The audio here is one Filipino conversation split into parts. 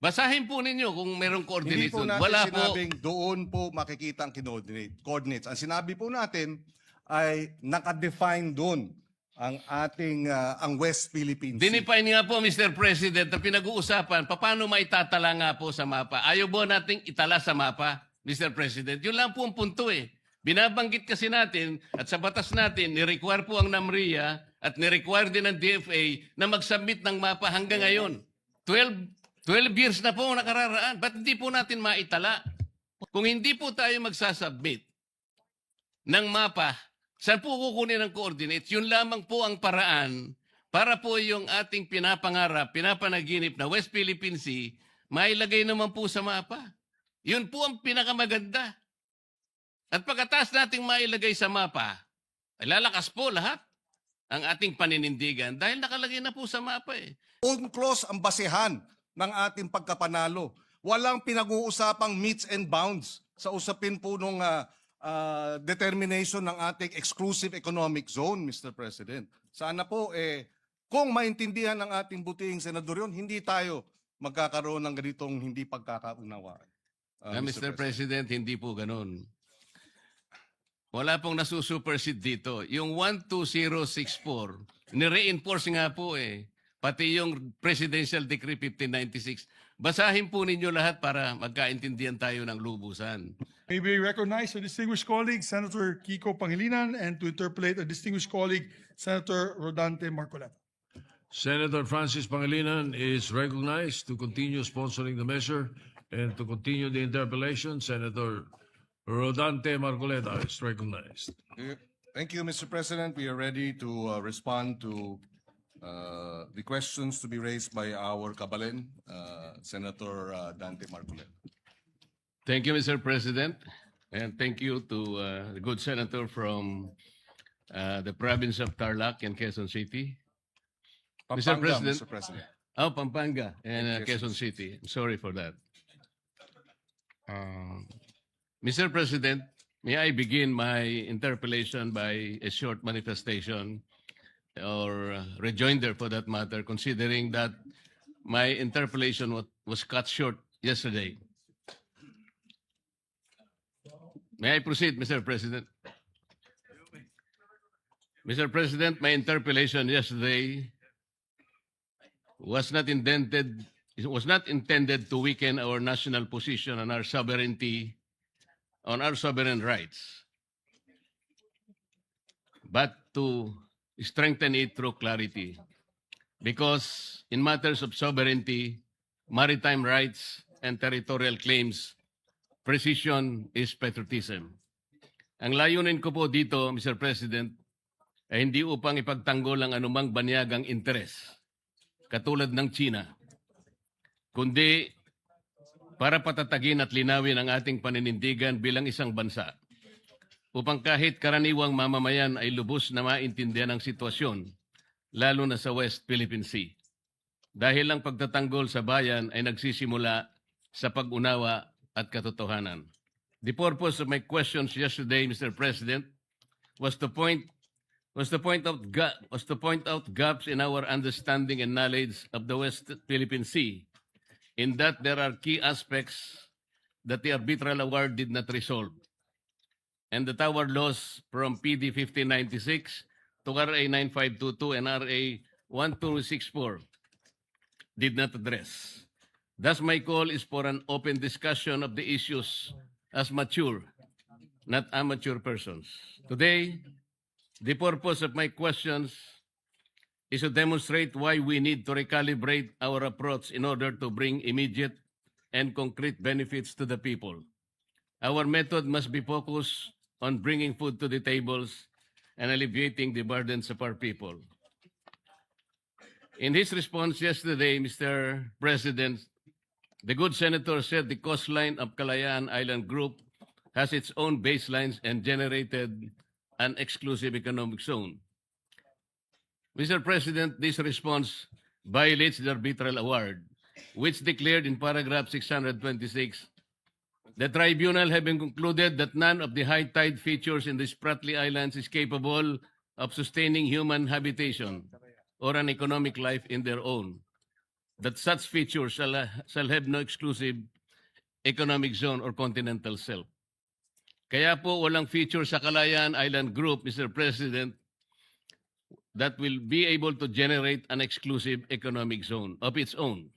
Basahin po ninyo kung merong Hindi coordinates po doon. natin Wala po. sinabing doon po makikita ang coordinates. Ang sinabi po natin ay nakadefine doon ang ating ang West Philippine Sea. Dinefine nga po, Mr. President, na pinag-uusapan, paano maitatala nga po sa mapa? Ayaw po nating itala sa mapa, Mr. President. Yun lang po ang punto eh. Binabanggit kasi natin at sa batas natin, ni-require po ang NAMRIA at ni-require din ng DFA na mag-submit ng mapa hanggang ngayon. 12 years na po nakararaan. Ba't hindi po natin maitala? Kung hindi po tayo magsasubmit ng mapa, saan po kukunin ang coordinates? Yun lamang po ang paraan para po yung ating pinapangarap, pinapanaginip na West Philippine Sea, mailagay naman po sa mapa. Yun po ang pinakamaganda. At pagkatapos nating mailagay sa mapa, ay lalakas po lahat ang ating paninindigan dahil nakalagay na po sa mapa eh. UNCLOS ang basehan ng ating pagkapanalo. Walang pinag-uusapang meets and bounds sa usapin po nung determination ng ating exclusive economic zone, Mr. President. Sana po, kung maintindihan ng ating butihing senador yun, hindi tayo magkakaroon ng ganitong hindi pagkakaunawaan. Mr. President, hindi po ganun. Wala pong nasusupersede dito. Yung 12064, nire-enforce nga po eh. Pati yung Presidential Decree 1596. Basahin po ninyo lahat para magkaintindihan tayo ng lubusan. May we recognize our distinguished colleague, Senator Kiko Pangilinan, and to interpolate our distinguished colleague, Senator Rodante Marcoleta. Senator Francis Pangilinan is recognized to continue sponsoring the measure and to continue the interpellation. Senator Rodante Marcoleta is recognized. Thank you, Mr. President. We are ready to respond to the questions to be raised by our kabalen, Senator Dante Marcoleta. Thank you, Mr. President. And thank you to the good senator from the province of Tarlac and Quezon City. Mr. Pampanga, President. Mr. President. Oh, Pampanga and Quezon Quezon City. I'm sorry for that. Mr. President, may I begin my interpellation by a short manifestation or rejoinder for that matter, considering that my interpellation was cut short yesterday. May I proceed, Mr. President? Mr. President, my interpellation yesterday was not intended to weaken our national position on our sovereignty, on our sovereign rights, but to strengthen it through clarity. Because in matters of sovereignty, maritime rights, and territorial claims, precision is patriotism. Ang layunin ko po dito, Mr. President, ay hindi upang ipagtanggol ang anumang banyagang interes, katulad ng China, kundi para patatagin at linawin ang ating paninindigan bilang isang bansa, upang kahit karaniwang mamamayan ay lubos na maintindihan ang sitwasyon, lalo na sa West Philippine Sea. Dahil ang pagtatanggol sa bayan ay nagsisimula sa pag-unawa at katotohanan. The purpose of my questions yesterday, Mr. President, was to point out gaps in our understanding and knowledge of the West Philippine Sea, in that there are key aspects that the arbitral award did not resolve, and that our laws from PD 1596 to RA 9522 and RA 1264 did not address. Thus, my call is for an open discussion of the issues as mature, not amateur persons. Today, the purpose of my questions is to demonstrate why we need to recalibrate our approach in order to bring immediate and concrete benefits to the people. Our method must be focused on bringing food to the tables and alleviating the burdens of our people. In his response yesterday, Mr. President, the good senator said the coastline of Kalayaan Island Group has its own baselines and generated an exclusive economic zone. Mr. President, this response violates the arbitral award, which declared in paragraph 626, the tribunal having concluded that none of the high tide features in the Spratly Islands is capable of sustaining human habitation or an economic life in their own. that such features shall have no exclusive economic zone or continental shelf. Kaya po walang feature sa Kalayaan Island Group, Mr. President, that will be able to generate an exclusive economic zone of its own.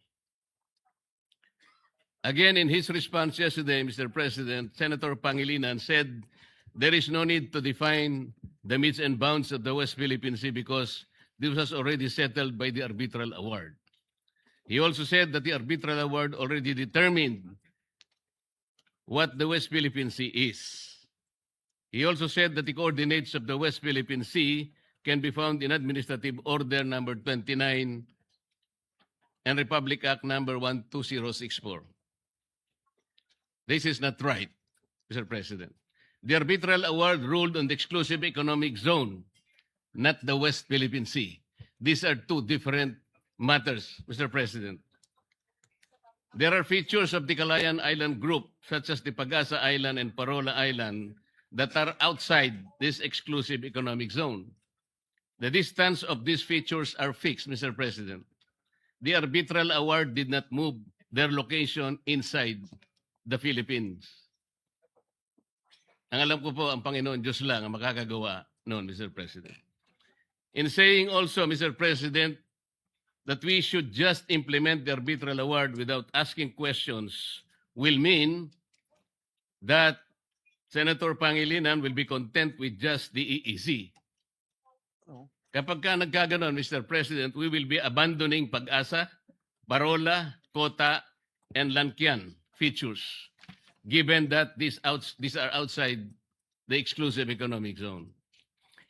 Again, in his response yesterday, Mr. President, Senator Pangilinan said there is no need to define the metes and bounds of the West Philippine Sea because this was already settled by the arbitral award. He also said that the arbitral award already determined what the West Philippine Sea is. He also said that the coordinates of the West Philippine Sea can be found in Administrative Order number 29 and Republic Act number 12064. This is not right, Mr. President. The arbitral award ruled on the exclusive economic zone, not the West Philippine Sea. These are two different matters, Mr. President. There are features of the Kalayaan Island Group, such as the Pagasa Island and Parola Island, that are outside this exclusive economic zone. The distance of these features are fixed, Mr. President. The arbitral award did not move their location inside the Philippines. Ang alam ko po, ang Panginoon Diyos lang ang makakagawa noon, Mr. President. In saying also, Mr. President, that we should just implement the arbitral award without asking questions will mean that Senator Pangilinan will be content with just the EEZ. Kapag ka nagkaganon, Mr. President, we will be abandoning Pag-asa, Parola, Kota, and Lankian features, given that these are outside the exclusive economic zone.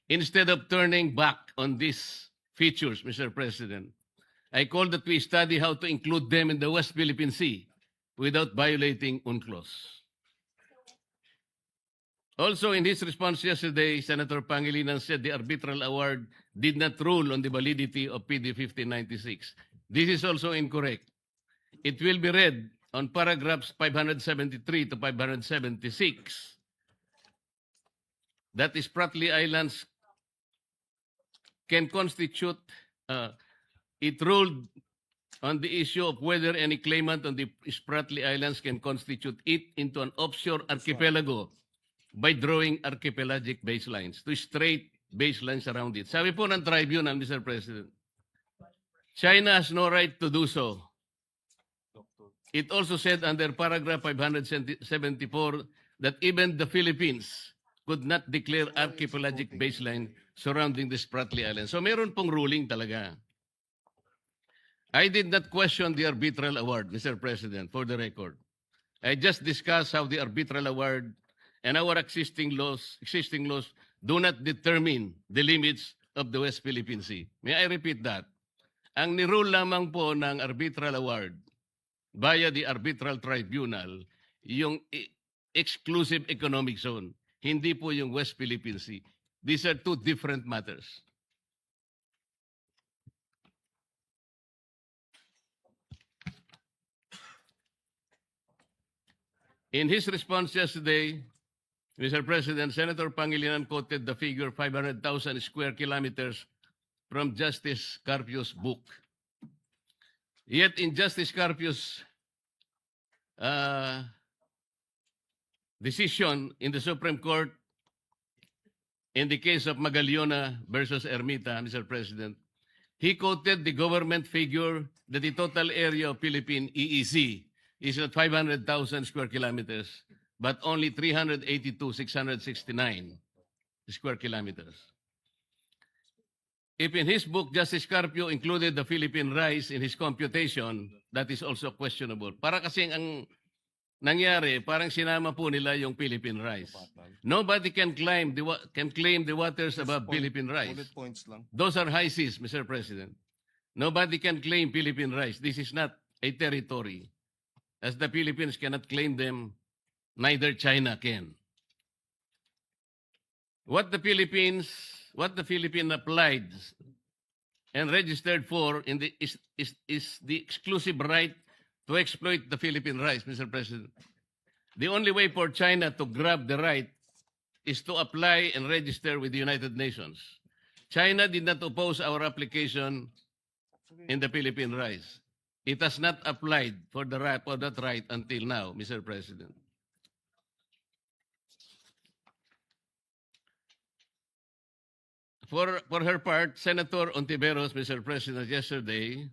Instead of turning back on these features, Mr. President, I call that we study how to include them in the West Philippine Sea without violating UNCLOS. Also, in his response yesterday, Senator Pangilinan said the arbitral award did not rule on the validity of PD 1596. This is also incorrect. It will be read on paragraphs 573 to 576 that the Spratly Islands can constitute, it ruled on the issue of whether any claimant on the Spratly Islands can constitute it into an offshore archipelago by drawing archipelagic baselines to straight baselines around it. Sabi po ng tribunal, Mr. President, China has no right to do so. It also said under paragraph 574 that even the Philippines could not declare archipelagic baseline surrounding the Spratly Islands. So meron pong ruling talaga. I did not question the arbitral award, Mr. President, for the record. I just discussed how the arbitral award and our existing laws do not determine the limits of the West Philippine Sea. May I repeat that? Ang nirule lamang po ng arbitral award via the arbitral tribunal, yung exclusive economic zone, hindi po yung West Philippine Sea. These are two different matters. In his response yesterday, Mr. President, Senator Pangilinan quoted the figure 500,000 square kilometers from Justice Carpio's book. Yet in Justice Carpio's decision in the Supreme Court in the case of Magallona versus Ermita, Mr. President, he quoted the government figure that the total area of Philippine EEZ is not 500,000 square kilometers, but only 382,669 square kilometers. If in his book, Justice Carpio included the Philippine rice in his computation, that is also questionable. Para kasing ang nangyari, parang sinama po nila yung Philippine rice. Nobody can claim the waters above Philippine rice. Bullet points lang. Those are high seas, Mr. President. Nobody can claim Philippine rice. This is not a territory. As the Philippines cannot claim them, neither China can. What the Philippine applied and registered for is the exclusive right to exploit the Philippine rice, Mr. President. The only way for China to grab the right is to apply and register with the United Nations. China did not oppose our application in the Philippine rice. It has not applied for that right until now, Mr. President. For her part, Senator Ontiveros, Mr. President, yesterday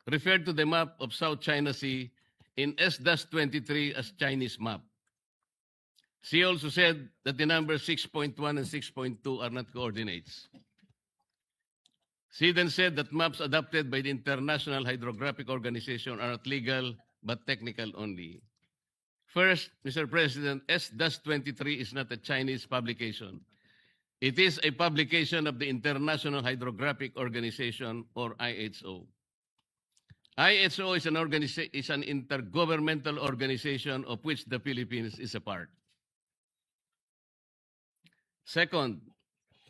referred to the map of South China Sea in S-23 as Chinese map. She also said that the numbers 6.1 and 6.2 are not coordinates. She then said that maps adopted by the International Hydrographic Organization are not legal but technical only. First, Mr. President, S-23 is not a Chinese publication. It is a publication of the International Hydrographic Organization, or IHO. IHO is an intergovernmental organization of which the Philippines is a part. Second,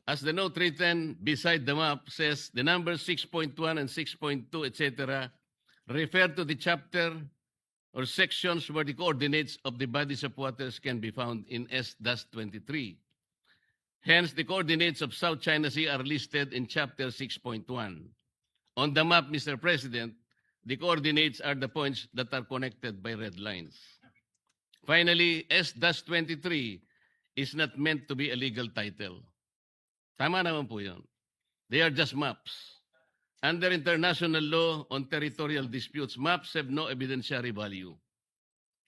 as the note written beside the map says, the numbers 6.1 and 6.2, etc., refer to the chapter or sections where the coordinates of the bodies of waters can be found in S-23. Hence, the coordinates of South China Sea are listed in chapter 6.1. On the map, Mr. President, the coordinates are the points that are connected by red lines. Finally, S-23 is not meant to be a legal title. Tama naman po yun. They are just maps. Under international law on territorial disputes, maps have no evidentiary value.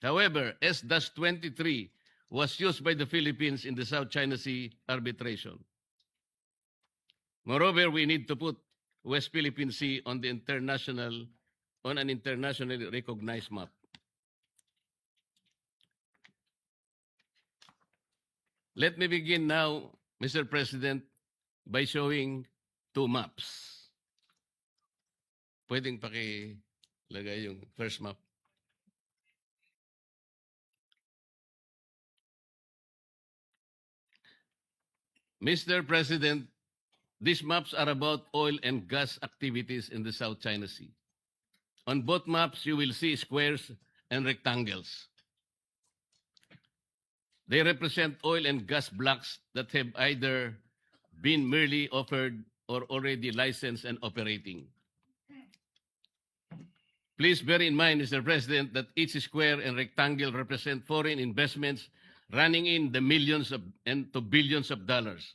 However, S-23 was used by the Philippines in the South China Sea arbitration. Moreover, we need to put West Philippine Sea on an internationally recognized map. Let me begin now, Mr. President, by showing two maps. Pwedeng pakilagay yung first map. Mr. President, these maps are about oil and gas activities in the South China Sea. On both maps, you will see squares and rectangles. They represent oil and gas blocks that have either been merely offered or already licensed and operating. Please bear in mind, Mr. President, that each square and rectangle represent foreign investments running in the millions and to billions of dollars.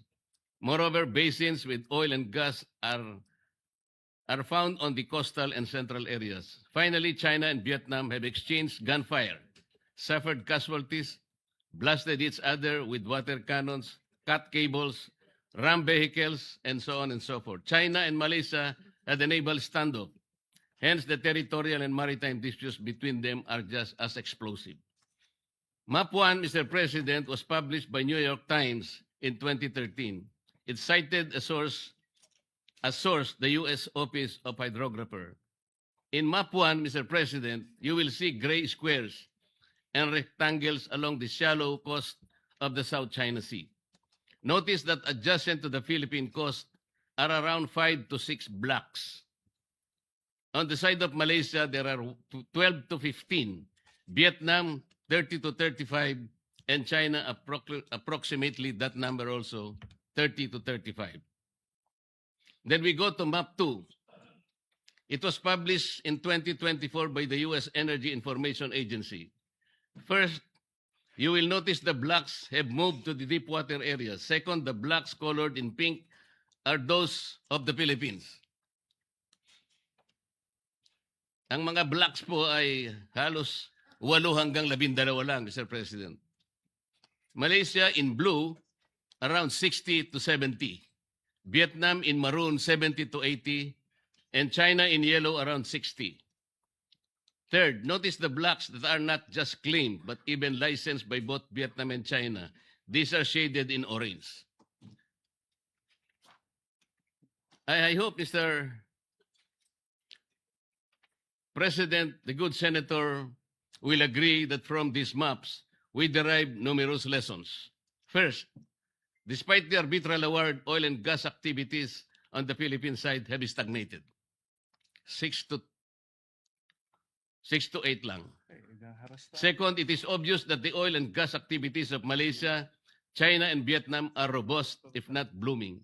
Moreover, basins with oil and gas are found on the coastal and central areas. Finally, China and Vietnam have exchanged gunfire, suffered casualties, blasted each other with water cannons, cut cables, rammed vehicles, and so on and so forth. China and Malaysia had a naval standoff. Hence, the territorial and maritime disputes between them are just as explosive. Map 1, Mr. President, was published by New York Times in 2013. It cited as source, the U.S. Office of Hydrographer. In Map 1, Mr. President, you will see gray squares and rectangles along the shallow coast of the South China Sea. Notice that adjacent to the Philippine coast are around 5 to 6 blocks. On the side of Malaysia, there are 12 to 15. Vietnam, 30 to 35. And China, approximately that number also, 30 to 35. Then we go to Map 2. It was published in 2024 by the U.S. Energy Information Agency. First, you will notice the blocks have moved to the deep water areas. Second, the blocks colored in pink are those of the Philippines. Ang mga blocks po ay halos 8 hanggang 12 lang, Mr. President. Malaysia in blue, around 60 to 70. Vietnam in maroon, 70 to 80. And China in yellow, around 60. Third, notice the blocks that are not just claimed, but even licensed by both Vietnam and China. These are shaded in orange. I hope, Mr. President, the good senator will agree that from these maps, we derive numerous lessons. First, despite the arbitral award, oil and gas activities on the Philippine side have stagnated. 6 to 8 lang. Second, it is obvious that the oil and gas activities of Malaysia, China, and Vietnam are robust, if not booming.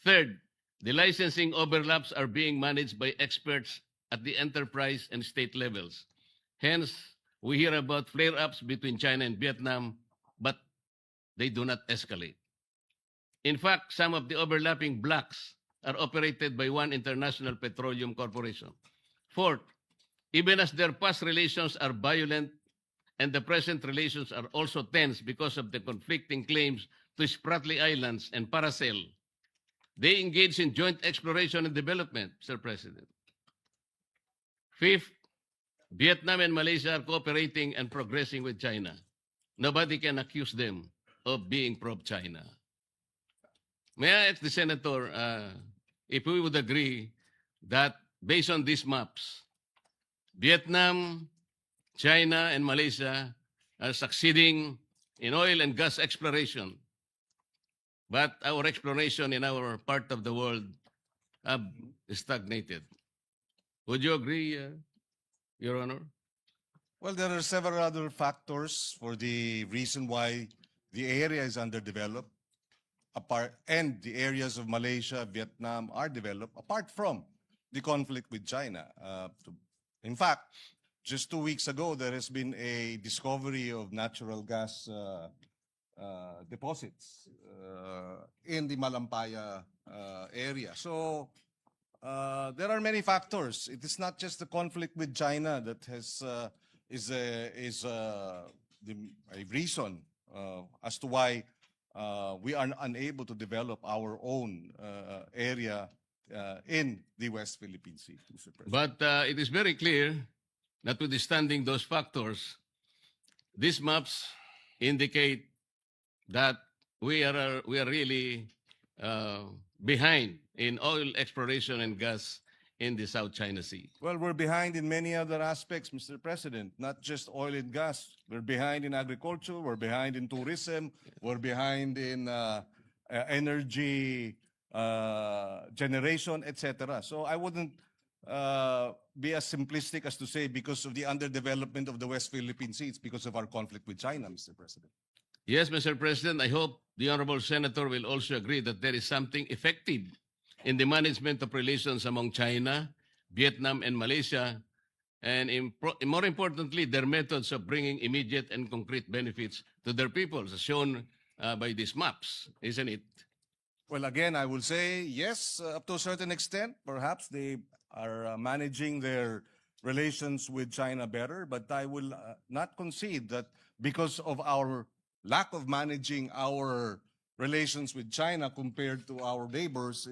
Third, the licensing overlaps are being managed by experts at the enterprise and state levels. Hence, we hear about flare-ups between China and Vietnam, but they do not escalate. In fact, some of the overlapping blocks are operated by one international petroleum corporation. Fourth, even as their past relations are violent and the present relations are also tense because of the conflicting claims to Spratly Islands and Paracel, they engage in joint exploration and development, Mr. President. Fifth, Vietnam and Malaysia are cooperating and progressing with China. Nobody can accuse them of being pro-China. May I ask the Senator if we would agree that based on these maps, Vietnam, China, and Malaysia are succeeding in oil and gas exploration, but our exploration in our part of the world have stagnated. Would you agree, Your Honor? Well, there are several other factors for the reason why the area is underdeveloped, and the areas of Malaysia, Vietnam are developed apart from the conflict with China. In fact, just 2 weeks ago, there has been a discovery of natural gas deposits in the Malampaya area. So there are many factors. It is not just the conflict with China that is a reason as to why we are unable to develop our own area in the West Philippine Sea, Mr. President. But it is very clear, notwithstanding those factors, these maps indicate that we are really behind in oil exploration and gas in the South China Sea. Well, we're behind in many other aspects, Mr. President, not just oil and gas. We're behind in agriculture, we're behind in tourism, we're behind in energy generation, etc. So I wouldn't be as simplistic as to say because of the underdevelopment of the West Philippine Sea, it's because of our conflict with China, Mr. President. Yes, Mr. President, I hope the Honorable Senator will also agree that there is something effective in the management of relations among China, Vietnam, and Malaysia, and more importantly, their methods of bringing immediate and concrete benefits to their peoples, as shown by these maps, isn't it? Well, again, I will say yes, up to a certain extent. Perhaps they are managing their relations with China better, but I will not concede that because of our lack of managing our relations with China compared to our neighbors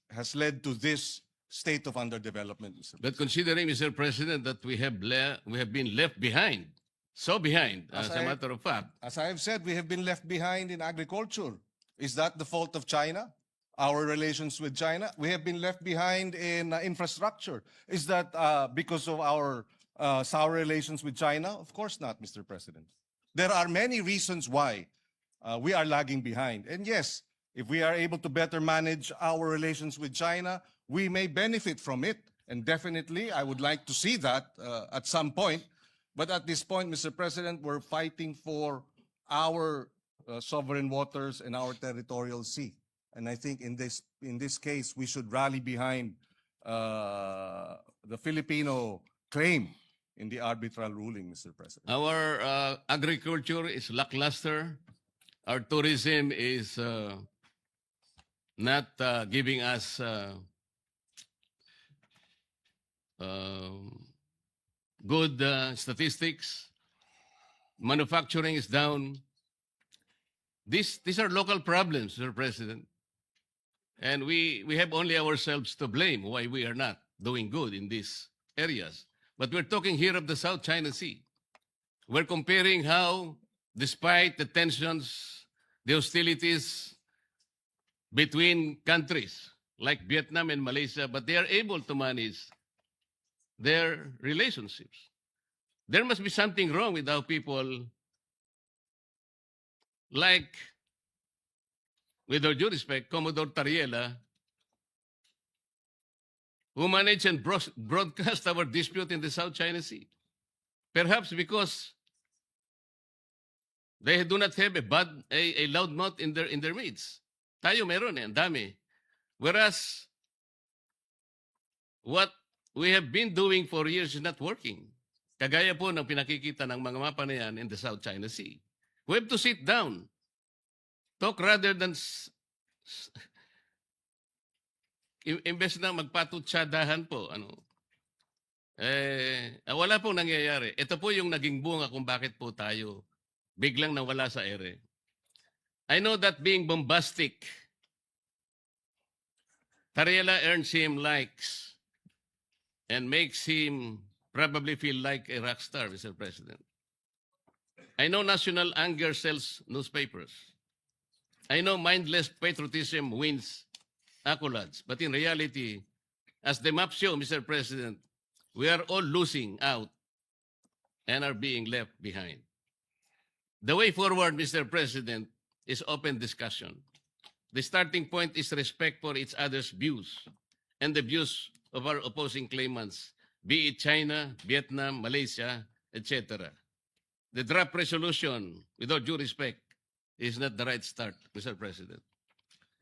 has led to this state of underdevelopment, Mr. But considering, Mr. President, that we have been left behind, so behind, as a matter of fact. As I have said, we have been left behind in agriculture. Is that the fault of China? Our relations with China? We have been left behind in infrastructure. Is that because of our sour relations with China? Of course not, Mr. President. There are many reasons why we are lagging behind. And yes, if we are able to better manage our relations with China, we may benefit from it. And definitely, I would like to see that at some point. But at this point, Mr. President, we're fighting for our sovereign waters and our territorial sea. And I think in this case, we should rally behind the Filipino claim in the arbitral ruling, Mr. President. Our agriculture is lackluster. Our tourism is not giving us good statistics. Manufacturing is down. These are local problems, Mr. President. And we have only ourselves to blame why we are not doing good in these areas. But we're talking here of the South China Sea. We're comparing how, despite the tensions, the hostilities between countries like Vietnam and Malaysia, but they are able to manage their relationships. There must be something wrong with how people, like, with all due respect, Commodore Tariela, who managed and broadcast our dispute in the South China Sea. Perhaps because they do not have a loud mouth in their midst. Tayo meron ang dami. Whereas, what we have been doing for years is not working. Kagaya po ng pinakikita ng mga mapa na yan in the South China Sea. We have to sit down. Talk rather than imbes na magpatutsadahan po. Wala pong nangyayari. Ito po yung naging bunga kung bakit po tayo biglang nawala sa ere. I know that being bombastic, Tariela earns him likes and makes him probably feel like a rock star, Mr. President. I know national anger sells newspapers. I know mindless patriotism wins accolades. But in reality, as the map show, Mr. President, we are all losing out and are being left behind. The way forward, Mr. President, is open discussion. The starting point is respect for each other's views and the views of our opposing claimants, be it China, Vietnam, Malaysia, etc. The draft resolution, with all due respect, is not the right start, Mr. President.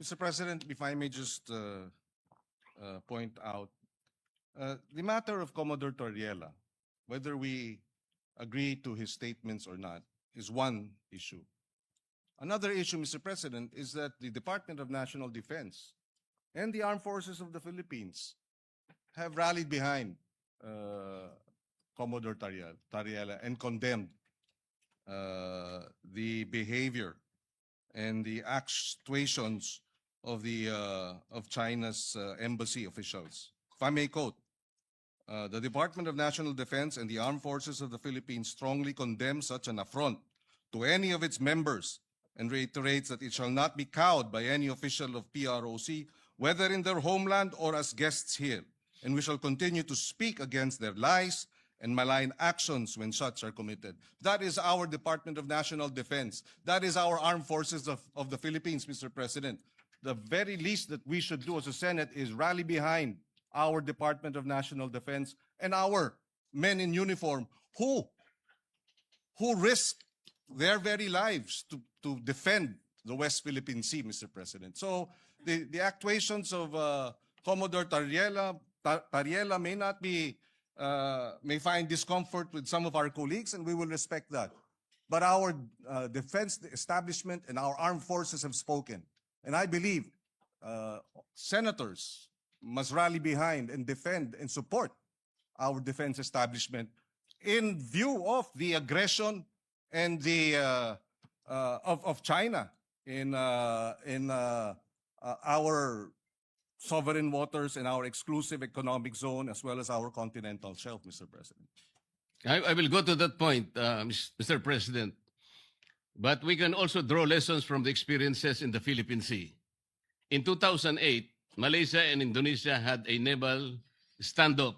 Mr. President, if I may just point out, the matter of Commodore Torriela, whether we agree to his statements or not, is one issue. Another issue, Mr. President, is that the Department of National Defense and the Armed Forces of the Philippines have rallied behind Commodore Torriela and condemned the behavior and the actuations of China's embassy officials. If I may quote, the Department of National Defense and the Armed Forces of the Philippines strongly condemn such an affront to any of its members and reiterates that it shall not be cowed by any official of PROC, whether in their homeland or as guests here. And we shall continue to speak against their lies and malign actions when such are committed. That is our Department of National Defense. That is our Armed Forces of the Philippines, Mr. President. The very least that we should do as a Senate is rally behind our Department of National Defense and our men in uniform who risk their very lives to defend the West Philippine Sea, Mr. President. So the actuations of Commodore Torriela may find discomfort with some of our colleagues, and we will respect that. But our defense establishment and our armed forces have spoken. And I believe senators must rally behind and defend and support our defense establishment in view of the aggression and the of China in our sovereign waters and our exclusive economic zone, as well as our continental shelf, Mr. President. I will go to that point, Mr. President. But we can also draw lessons from the experiences in the Philippine Sea. In 2008, Malaysia and Indonesia had a naval standoff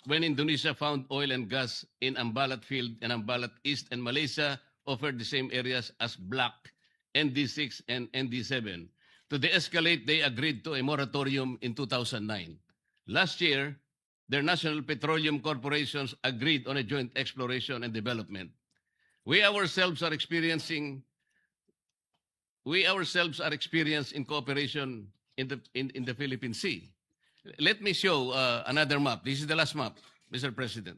when Indonesia found oil and gas in Ambalat Field and Ambalat East, and Malaysia offered the same areas as Block, ND6 and ND7. To de-escalate, they agreed to a moratorium in 2009. Last year, their national petroleum corporations agreed on a joint exploration and development. We ourselves are experiencing in cooperation in the Philippine Sea. Let me show another map. This is the last map, Mr. President.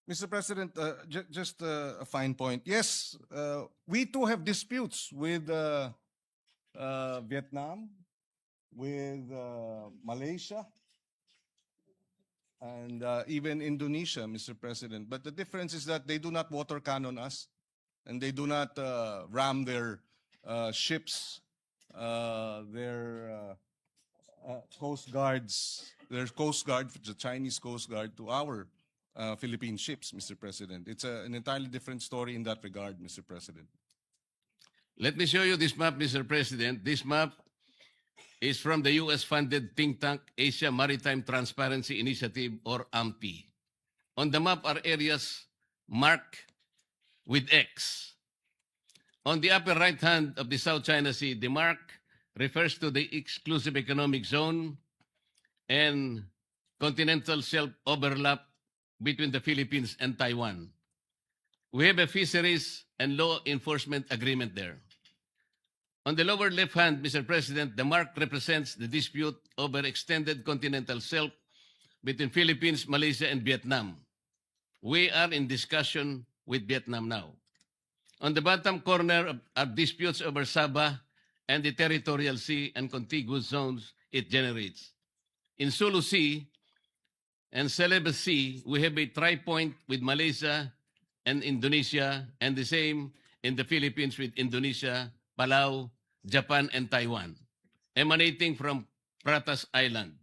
Mr. President, just a fine point. Yes, we too have disputes with Vietnam, with Malaysia, and even Indonesia, Mr. President. But the difference is that they do not water cannon us, and they do not ram their ships, their coast guards, their coast guard, the Chinese coast guard, to our Philippine ships, Mr. President. It's an entirely different story in that regard, Mr. President. Let me show you this map, Mr. President. This map is from the US-funded think tank Asia Maritime Transparency Initiative, or AMTI. On the map are areas marked with X. On the upper right hand of the South China Sea, the mark refers to the exclusive economic zone and continental shelf overlap between the Philippines and Taiwan. we have a fisheries and law enforcement agreement there. On the lower left hand, Mr. President, the mark represents the dispute over extended continental shelf between Philippines, Malaysia, and Vietnam. We are in discussion with Vietnam now. On the bottom corner are disputes over Sabah and the territorial sea and contiguous zones it generates. In Sulu Sea and Celebes Sea, we have a tri-point with Malaysia and Indonesia, and the same in the Philippines with Indonesia, Palau, Japan, and Taiwan, emanating from Pratas Island.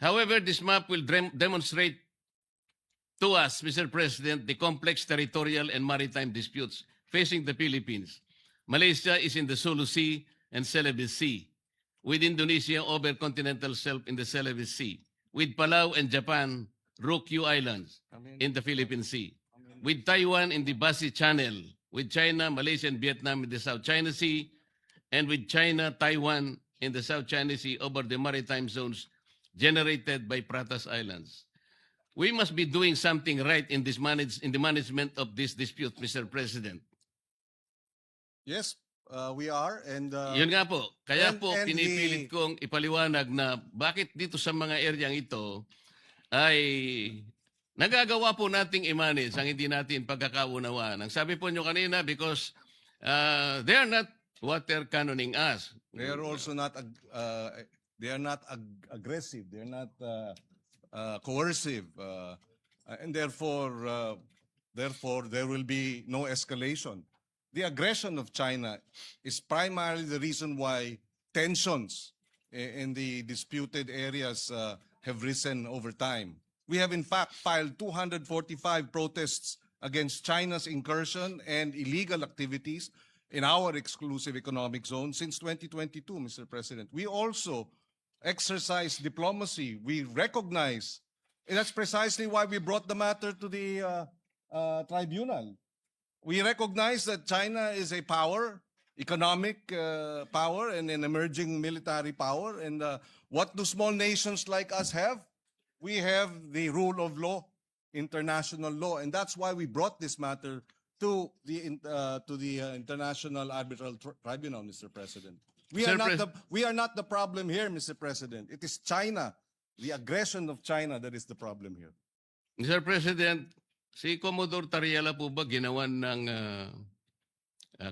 However, this map will demonstrate to us, Mr. President, the complex territorial and maritime disputes facing the Philippines. Malaysia is in the Sulu Sea and Celebes Sea, with Indonesia over continental shelf in the Celebes Sea, with Palau and Japan, Ryukyu Islands in the Philippine Sea, with Taiwan in the Basi Channel, with China, Malaysia, and Vietnam in the South China Sea, and with China, Taiwan in the South China Sea over the maritime zones generated by Pratas Islands. We must be doing something right in the management of this dispute, Mr. President. Yes, we are. And Yun nga po, kaya and- po and pinipilit kong ipaliwanag na bakit dito sa mga areang ito ay nagagawa po nating i-manage ang hindi natin pagkakaunawaan. Ang sabi po nyo kanina, because they are not water cannoning us. they are also not aggressive. They are not coercive, and therefore there will be no escalation. The aggression of China is primarily the reason why tensions in the disputed areas have risen over time. We have in fact filed 245 protests against China's incursion and illegal activities in our exclusive economic zone since 2022, Mr. President. We also exercise diplomacy. We recognize, and that's precisely why we brought the matter to the tribunal. We recognize that China is a power, economic power, and an emerging military power. And what do small nations like us have? We have the rule of law, international law, and that's why we brought this matter to the International Arbitral Tribunal, Mr. President. We are not the problem here, Mr. President. It is China, the aggression of China that is the problem here. Mr. President, si Commodore Tariela po ba ginawan ng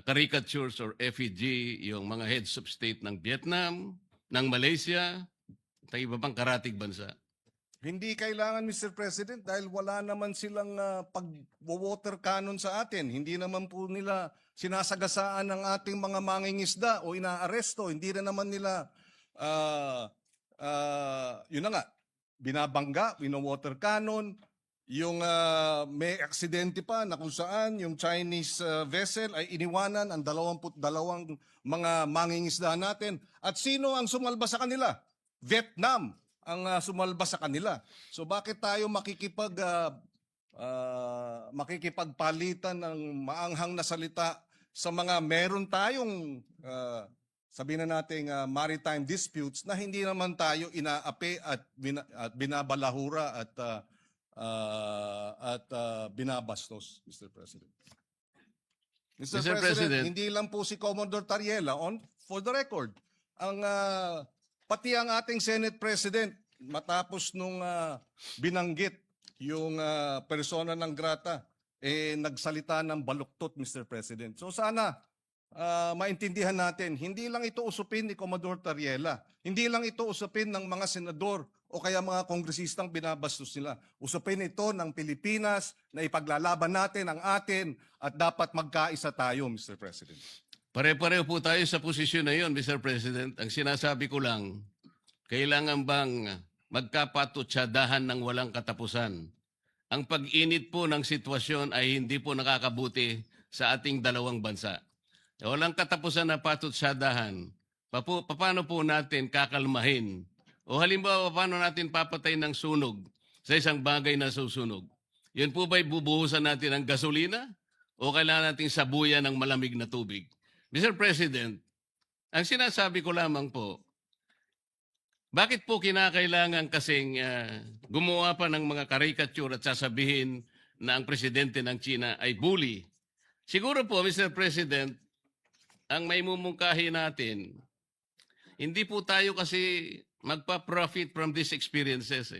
caricatures or effigy yung mga heads of state ng Vietnam, ng Malaysia, at iba pang karatig bansa? Hindi kailangan, Mr. President, dahil wala naman silang pag-water cannon sa atin. Hindi naman po nila sinasagasaan ng ating mga mangingisda o inaaresto. Hindi na naman nila, yun na nga, binabangga, wino-water cannon. Yung may aksidente pa na kung saan yung Chinese vessel ay iniwanan ang 22 mga mangingisda natin. At sino ang sumalba sa kanila? Vietnam ang sumalba sa kanila. So bakit tayo makikipagpalitan ng maanghang na salita sa mga meron tayong sabihin na nating maritime disputes na hindi naman tayo inaapi at binabalahura at binabastos, Mr. President. Mr. President, hindi lang po si Commodore Tariela for the record. Pati ang ating Senate President, matapos nung binanggit yung persona ng grata, nagsalita ng baluktot, Mr. President. So sana maintindihan natin, hindi lang ito usupin ni Commodore Tariela. Hindi lang ito usupin ng mga senador o kaya mga kongresistang binabastos nila. Usupin ito ng Pilipinas na ipaglalaban natin ang atin at dapat magkaisa tayo, Mr. President. Pare-pareho po tayo sa posisyon na yun, Mr. President. Ang sinasabi ko lang, kailangan bang magkapatutsadahan ng walang katapusan? Ang pag-init po ng sitwasyon ay hindi po nakakabuti sa ating dalawang bansa. Walang katapusan na patutsadahan. Paano po natin kakalmahin? O halimbawa, paano natin papatay ng sunog sa isang bagay na susunog? Yun po ba'y bubuhusan natin ng gasolina? O kailangan natin sabuyan ng malamig na tubig? Mr. President, ang sinasabi ko lamang po, bakit po kinakailangan kasing gumawa pa ng mga caricature at sasabihin na ang presidente ng China ay bully. Siguro po, Mr. President, ang may mumungkahi natin, hindi po tayo kasi magpa-profit from these experiences.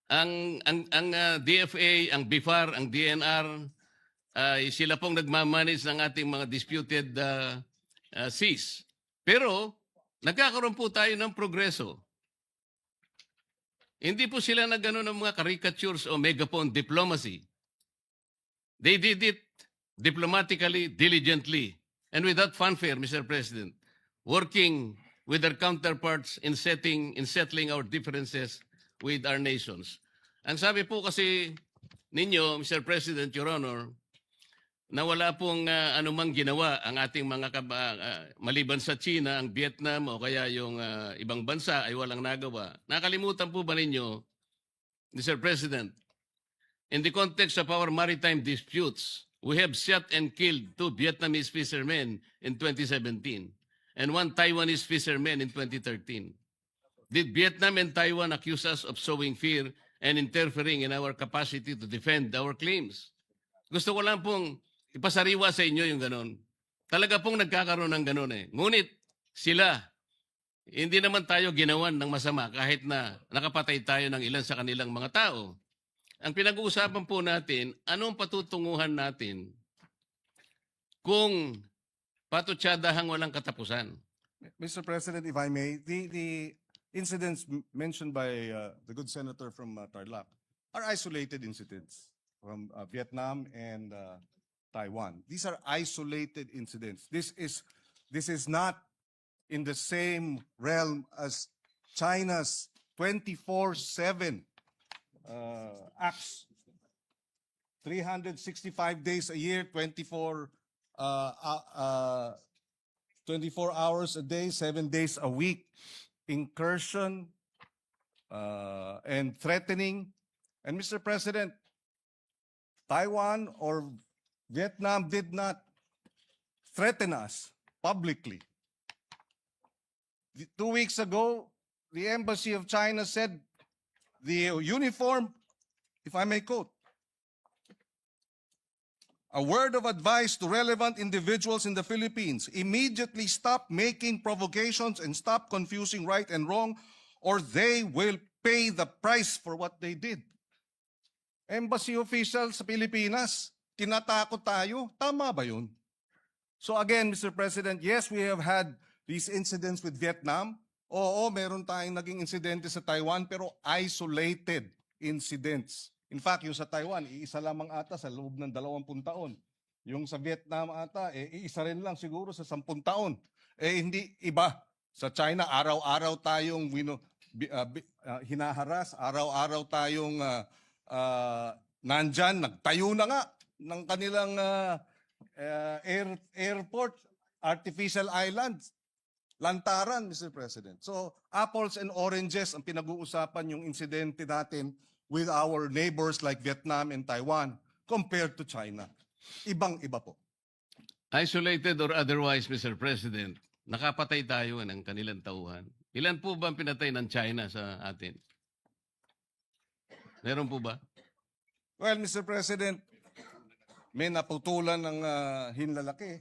Ang DFA, ang BIFAR, ang DNR, ay sila pong nagmamanage ng ating mga disputed seas. Pero nagkakaroon po tayo ng progreso. Hindi po sila nagano ng mga caricatures o megaphone diplomacy. They did it diplomatically, diligently, and without fanfare, Mr. President, working with their counterparts in settling our differences with our nations. Ang sabi po kasi ninyo, Mr. President, Your Honor, na wala pong anumang ginawa ang ating mga maliban sa China, ang Vietnam o kaya yung ibang bansa ay walang nagawa. Nakalimutan po ba ninyo, Mr. President, in the context of our maritime disputes, we have shot and killed 2 Vietnamese fishermen in 2017 and 1 Taiwanese fisherman in 2013. Did Vietnam and Taiwan accuse us of sowing fear and interfering in our capacity to defend our claims? Gusto ko lang pong ipasariwa sa inyo yung ganon. Talaga pong nagkakaroon ng ganon eh. Ngunit sila, hindi naman tayo ginawan ng masama kahit na nakapatay tayo ng ilan sa kanilang mga tao. Ang pinag-uusapan po natin, anong patutunguhan natin kung patutsadahang walang katapusan? Mr. President, if I may, the incidents mentioned by the good senator from Tarlac are isolated incidents from Vietnam and Taiwan. These are isolated incidents. This is not in the same realm as China's 24/7 acts. 365 days a year, 24 hours a day, 7 days a week, incursion and threatening. And Mr. President, Taiwan or Vietnam did not threaten us publicly. 2 weeks ago, the Embassy of China said the uniform, if I may quote, a word of advice to relevant individuals in the Philippines, immediately stop making provocations and stop confusing right and wrong, or they will pay the price for what they did. Embassy officials sa Pilipinas, tinatakot tayo. Tama ba yun? So again, Mr. President, yes, we have had these incidents with Vietnam. Oo, meron tayong naging insidente sa Taiwan, pero isolated incidents. In fact, yung sa Taiwan, iisa lamang ata sa loob ng 20 taon. Yung sa Vietnam ata, iisa rin lang siguro sa 10 taon. Hindi iba. Sa China, araw-araw tayong hinaharas, araw-araw tayong nandyan, nagtayo na nga ng kanilang airport, artificial islands, lantaran, Mr. President. So, apples and oranges ang pinag-uusapan yung insidente natin with our neighbors like Vietnam and Taiwan compared to China. Ibang-iba po. Isolated or otherwise, Mr. President, nakapatay tayo ng kanilang tauhan. Ilan po ba ang pinatay ng China sa atin? Meron po ba? Well, Mr. President, may naputulan ng hinlalaki.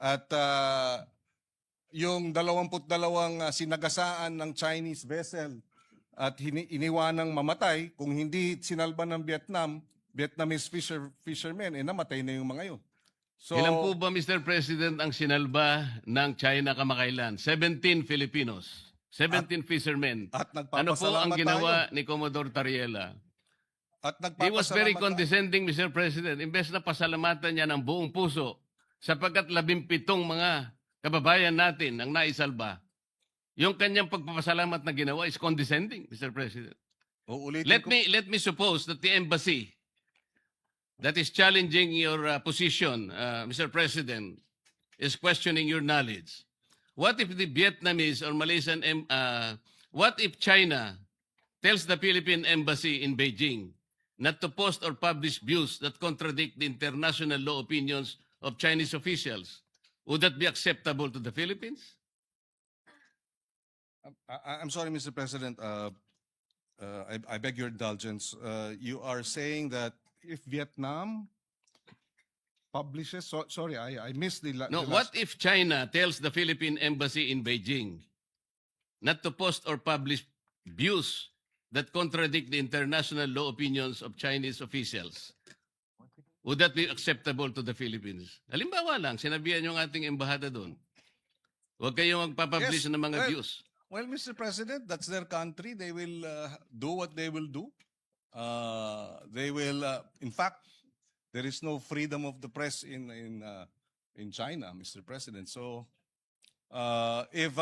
At yung 22 sinagasaan ng Chinese vessel at iniwanang mamatay, kung hindi sinalba ng Vietnamese fishermen, namatay na yung mga yun. So, Ilan po ba, Mr. President, ang sinalba ng China kamakailan? 17 Filipinos. 17 fishermen. at Ano po ang nagpapasalamat ginawa tayo. ni Commodore Tariela? At He was very nagpapasalamat tayo. condescending, Mr. President. Imbes na pasalamatan niya ng buong puso sapagkat 17 mga kababayan natin ang naisalba. Yung kanyang pagpapasalamat na ginawa is condescending, Mr. President. Uulitin Let ko. me suppose that the embassy that is challenging your position, Mr. President, is questioning your knowledge. What if the Vietnamese or Malaysian, what if China tells the Philippine embassy in Beijing not to post or publish views that contradict the international law opinions of Chinese officials? Would that be acceptable to the Philippines? I'm sorry, Mr. President. I beg your indulgence. You are saying that if Vietnam publishes, sorry, I missed No, the what last. if China tells the Philippine Embassy in Beijing not to post or publish views that contradict the international law opinions of Chinese officials? Would that be acceptable to the Philippines? Halimbawa lang, sinabihan yung ating embahada doon. Huwag kayong magpapublish Yes, ng mga well, views. Well, Mr. President, that's their country. They will do what they will do. They will, in fact, there is no freedom of the press in China, Mr. President. So, if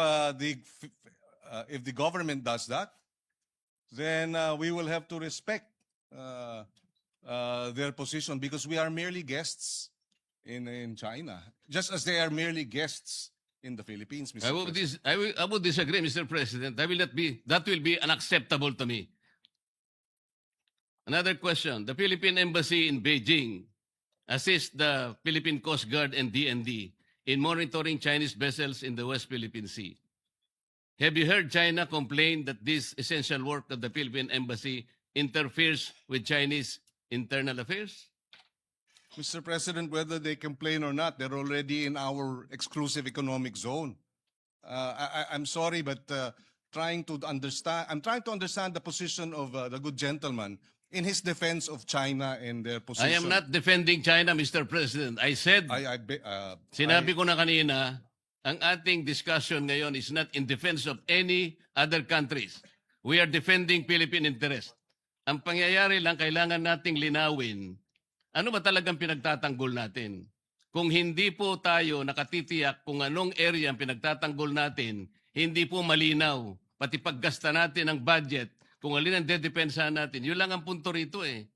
the government does that, then we will have to respect their position because we are merely guests in China, just as they are merely guests in the Philippines, Mr. President. I would disagree, Mr. President. That will be unacceptable to me. Another question. The Philippine Embassy in Beijing assists the Philippine Coast Guard and DND in monitoring Chinese vessels in the West Philippine Sea. Have you heard China complain that this essential work of the Philippine Embassy interferes with Chinese internal affairs? Mr. President, whether they complain or not, they're already in our exclusive economic zone. I'm sorry, but I'm trying to understand the position of the good gentleman in his defense of China and their position. I am not defending China, Mr. President. I said, sinabi ko na kanina, ang ating discussion ngayon is not in defense of any other countries. We are defending Philippine interest. Ang pangyayari lang, kailangan nating linawin, ano ba talagang pinagtatanggol natin? Kung hindi po tayo nakatitiyak kung anong area ang pinagtatanggol natin, hindi po malinaw. Pati paggasta natin ng budget, kung alin ang dedepensahan natin. Yun lang ang punto rito eh.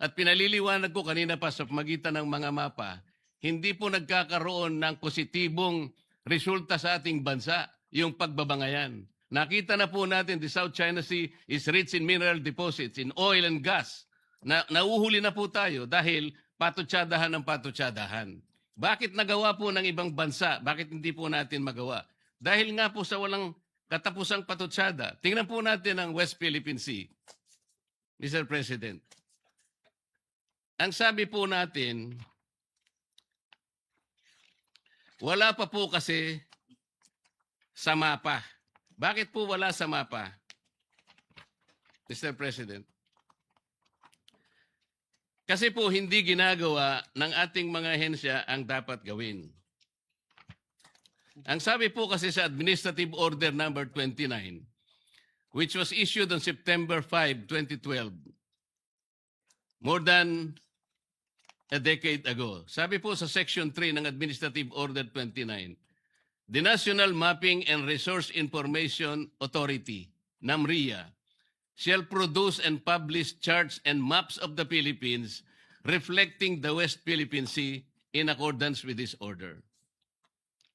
At pinaliliwanag ko kanina pa sa magitan ng mga mapa, hindi po nagkakaroon ng positibong resulta sa ating bansa, yung pagbabangayan. Nakita na po natin the South China Sea is rich in mineral deposits, in oil and gas. Nauhuli na po tayo dahil patutsadahan ng patutsadahan. Bakit nagawa po ng ibang bansa? Bakit hindi po natin magawa? Dahil nga po sa walang katapusang patutsada. Tingnan po natin ang West Philippine Sea, Mr. President. Ang sabi po natin, wala pa po kasi sa mapa. Bakit po wala sa mapa, Mr. President? Kasi po hindi ginagawa ng ating mga ahensya ang dapat gawin. Ang sabi po kasi sa Administrative Order number 29, which was issued on September 5, 2012, more than a decade ago. Sabi po sa Section 3 ng Administrative Order 29, the National Mapping and Resource Information Authority, NAMRIA, shall produce and publish charts and maps of the Philippines reflecting the West Philippine Sea in accordance with this order.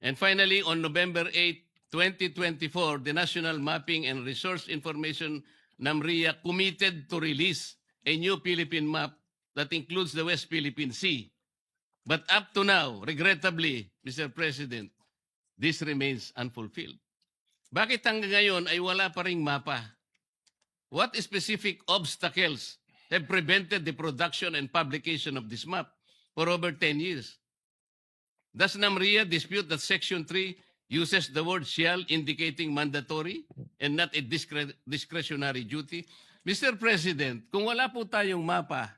And finally, on November 8, 2024, the National Mapping and Resource Information NAMRIA committed to release a new Philippine map that includes the West Philippine Sea. But up to now, regrettably, Mr. President, this remains unfulfilled. Bakit hanggang ngayon ay wala pa ring mapa? What specific obstacles have prevented the production and publication of this map for over 10 years? Does NAMRIA dispute that Section 3 uses the word shall indicating mandatory and not a discretionary duty? Mr. President, kung wala po tayong mapa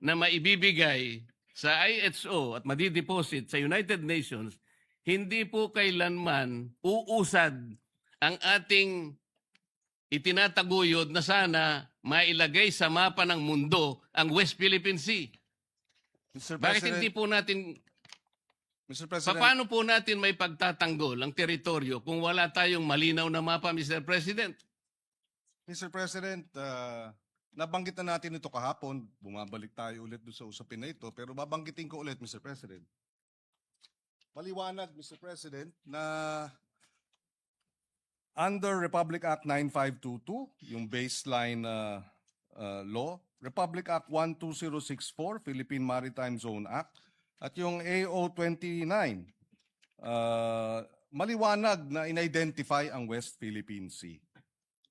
na maibibigay sa IHO at madideposit sa United Nations, hindi po kailanman uusad ang ating itinataguyod na sana mailagay sa mapa ng mundo ang West Philippine Sea. Mr. Bakit President, hindi po natin, Mr. President, paano po natin may pagtatanggol ang teritoryo kung wala tayong malinaw na mapa, Mr. President? Mr. President, nabanggit na natin ito kahapon. Bumabalik tayo ulit doon sa usapin na ito. Pero babanggitin ko ulit, Mr. President. Maliwanag, Mr. President, na under Republic Act 9522, yung baseline law, Republic Act 12064, Philippine Maritime Zone Act, at yung AO 29, maliwanag na in-identify ang West Philippine Sea.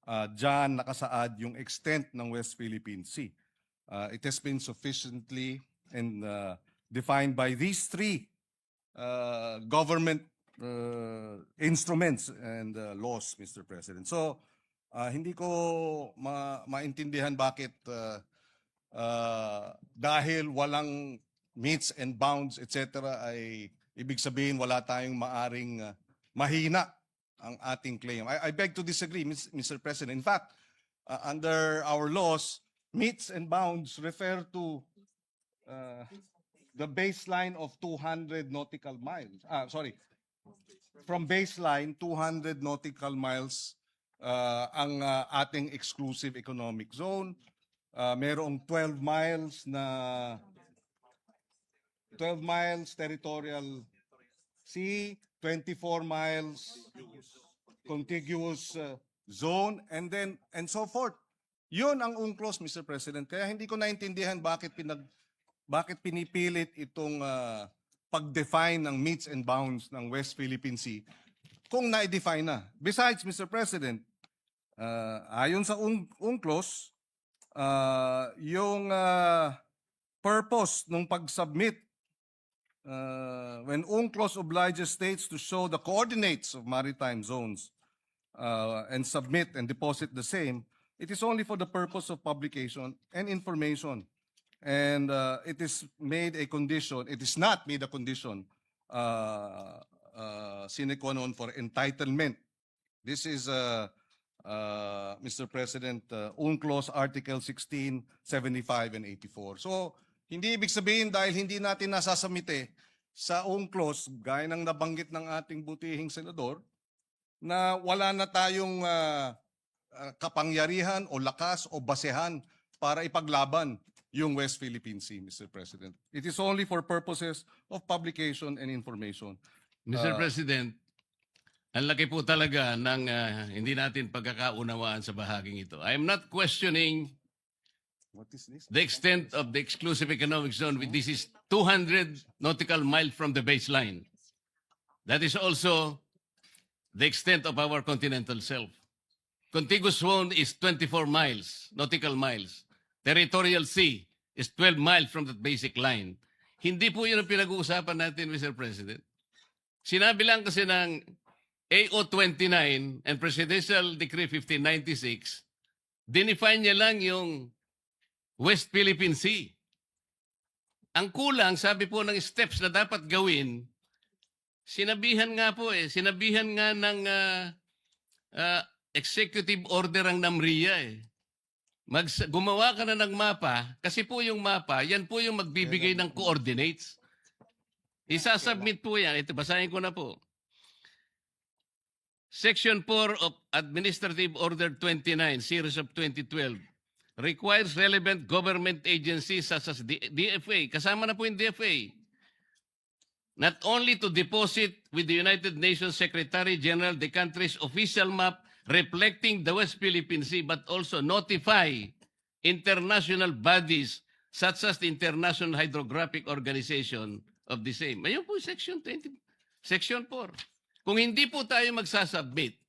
Diyan nakasaad yung extent ng West Philippine Sea. It has been sufficiently and defined by these three government instruments and laws, Mr. President. So, hindi ko maintindihan bakit dahil walang meets and bounds, etc., ay ibig sabihin wala tayong maaring mahina ang ating claim. I beg to disagree, Mr. President. In fact, under our laws, meets and bounds refer to the baseline of 200 nautical miles. From baseline, 200 nautical miles ang ating exclusive economic zone. Merong 12 miles territorial sea, 24 miles contiguous zone, and so forth. Yun ang UNCLOS, Mr. President. Kaya hindi ko naintindihan bakit pinipilit itong pag-define ng meets and bounds ng West Philippine Sea kung na-define na. Besides, Mr. President, ayon sa UNCLOS, yung purpose ng pag-submit when UNCLOS obliges states to show the coordinates of maritime zones and submit and deposit the same, it is only for the purpose of publication and information. And it is made a condition, it is not made a condition sine qua non for entitlement. This is, Mr. President, UNCLOS Article 16, 75, and 84. So, hindi ibig sabihin dahil hindi natin nasasamite sa UNCLOS, gaya ng nabanggit ng ating butihing senador, na wala na tayong kapangyarihan o lakas o basehan para ipaglaban yung West Philippine Sea, Mr. President. It is only for purposes of publication and information. Mr. President, ang laki po talaga ng hindi natin pagkakaunawaan sa bahaging ito. I am not questioning What is this? the extent of the exclusive economic zone. This is 200 nautical miles from the baseline. That is also the extent of our continental shelf. Contiguous zone is 24 miles, nautical miles. Territorial sea is 12 miles from that basic line. Hindi po yun ang pinag-uusapan natin, Mr. President. Sinabi lang kasi ng AO 29 and Presidential Decree 1596, dinefine niya lang yung West Philippine Sea. Ang kulang, sabi po ng steps na dapat gawin, sinabihan nga ng executive order ang NAMRIA . Gumawa ka na ng mapa, kasi po yung mapa, yan po yung magbibigay ng coordinates. Isasubmit po yan. Ito, basahin ko na po. Section 4 of Administrative Order 29, Series of 2012, requires relevant government agencies such as DFA, kasama na po yung DFA, not only to deposit with the United Nations Secretary General the country's official map reflecting the West Philippine Sea, but also notify international bodies such as the International Hydrographic Organization of the same. Ayun po, Section 20, Section 4. Kung hindi po tayo magsasubmit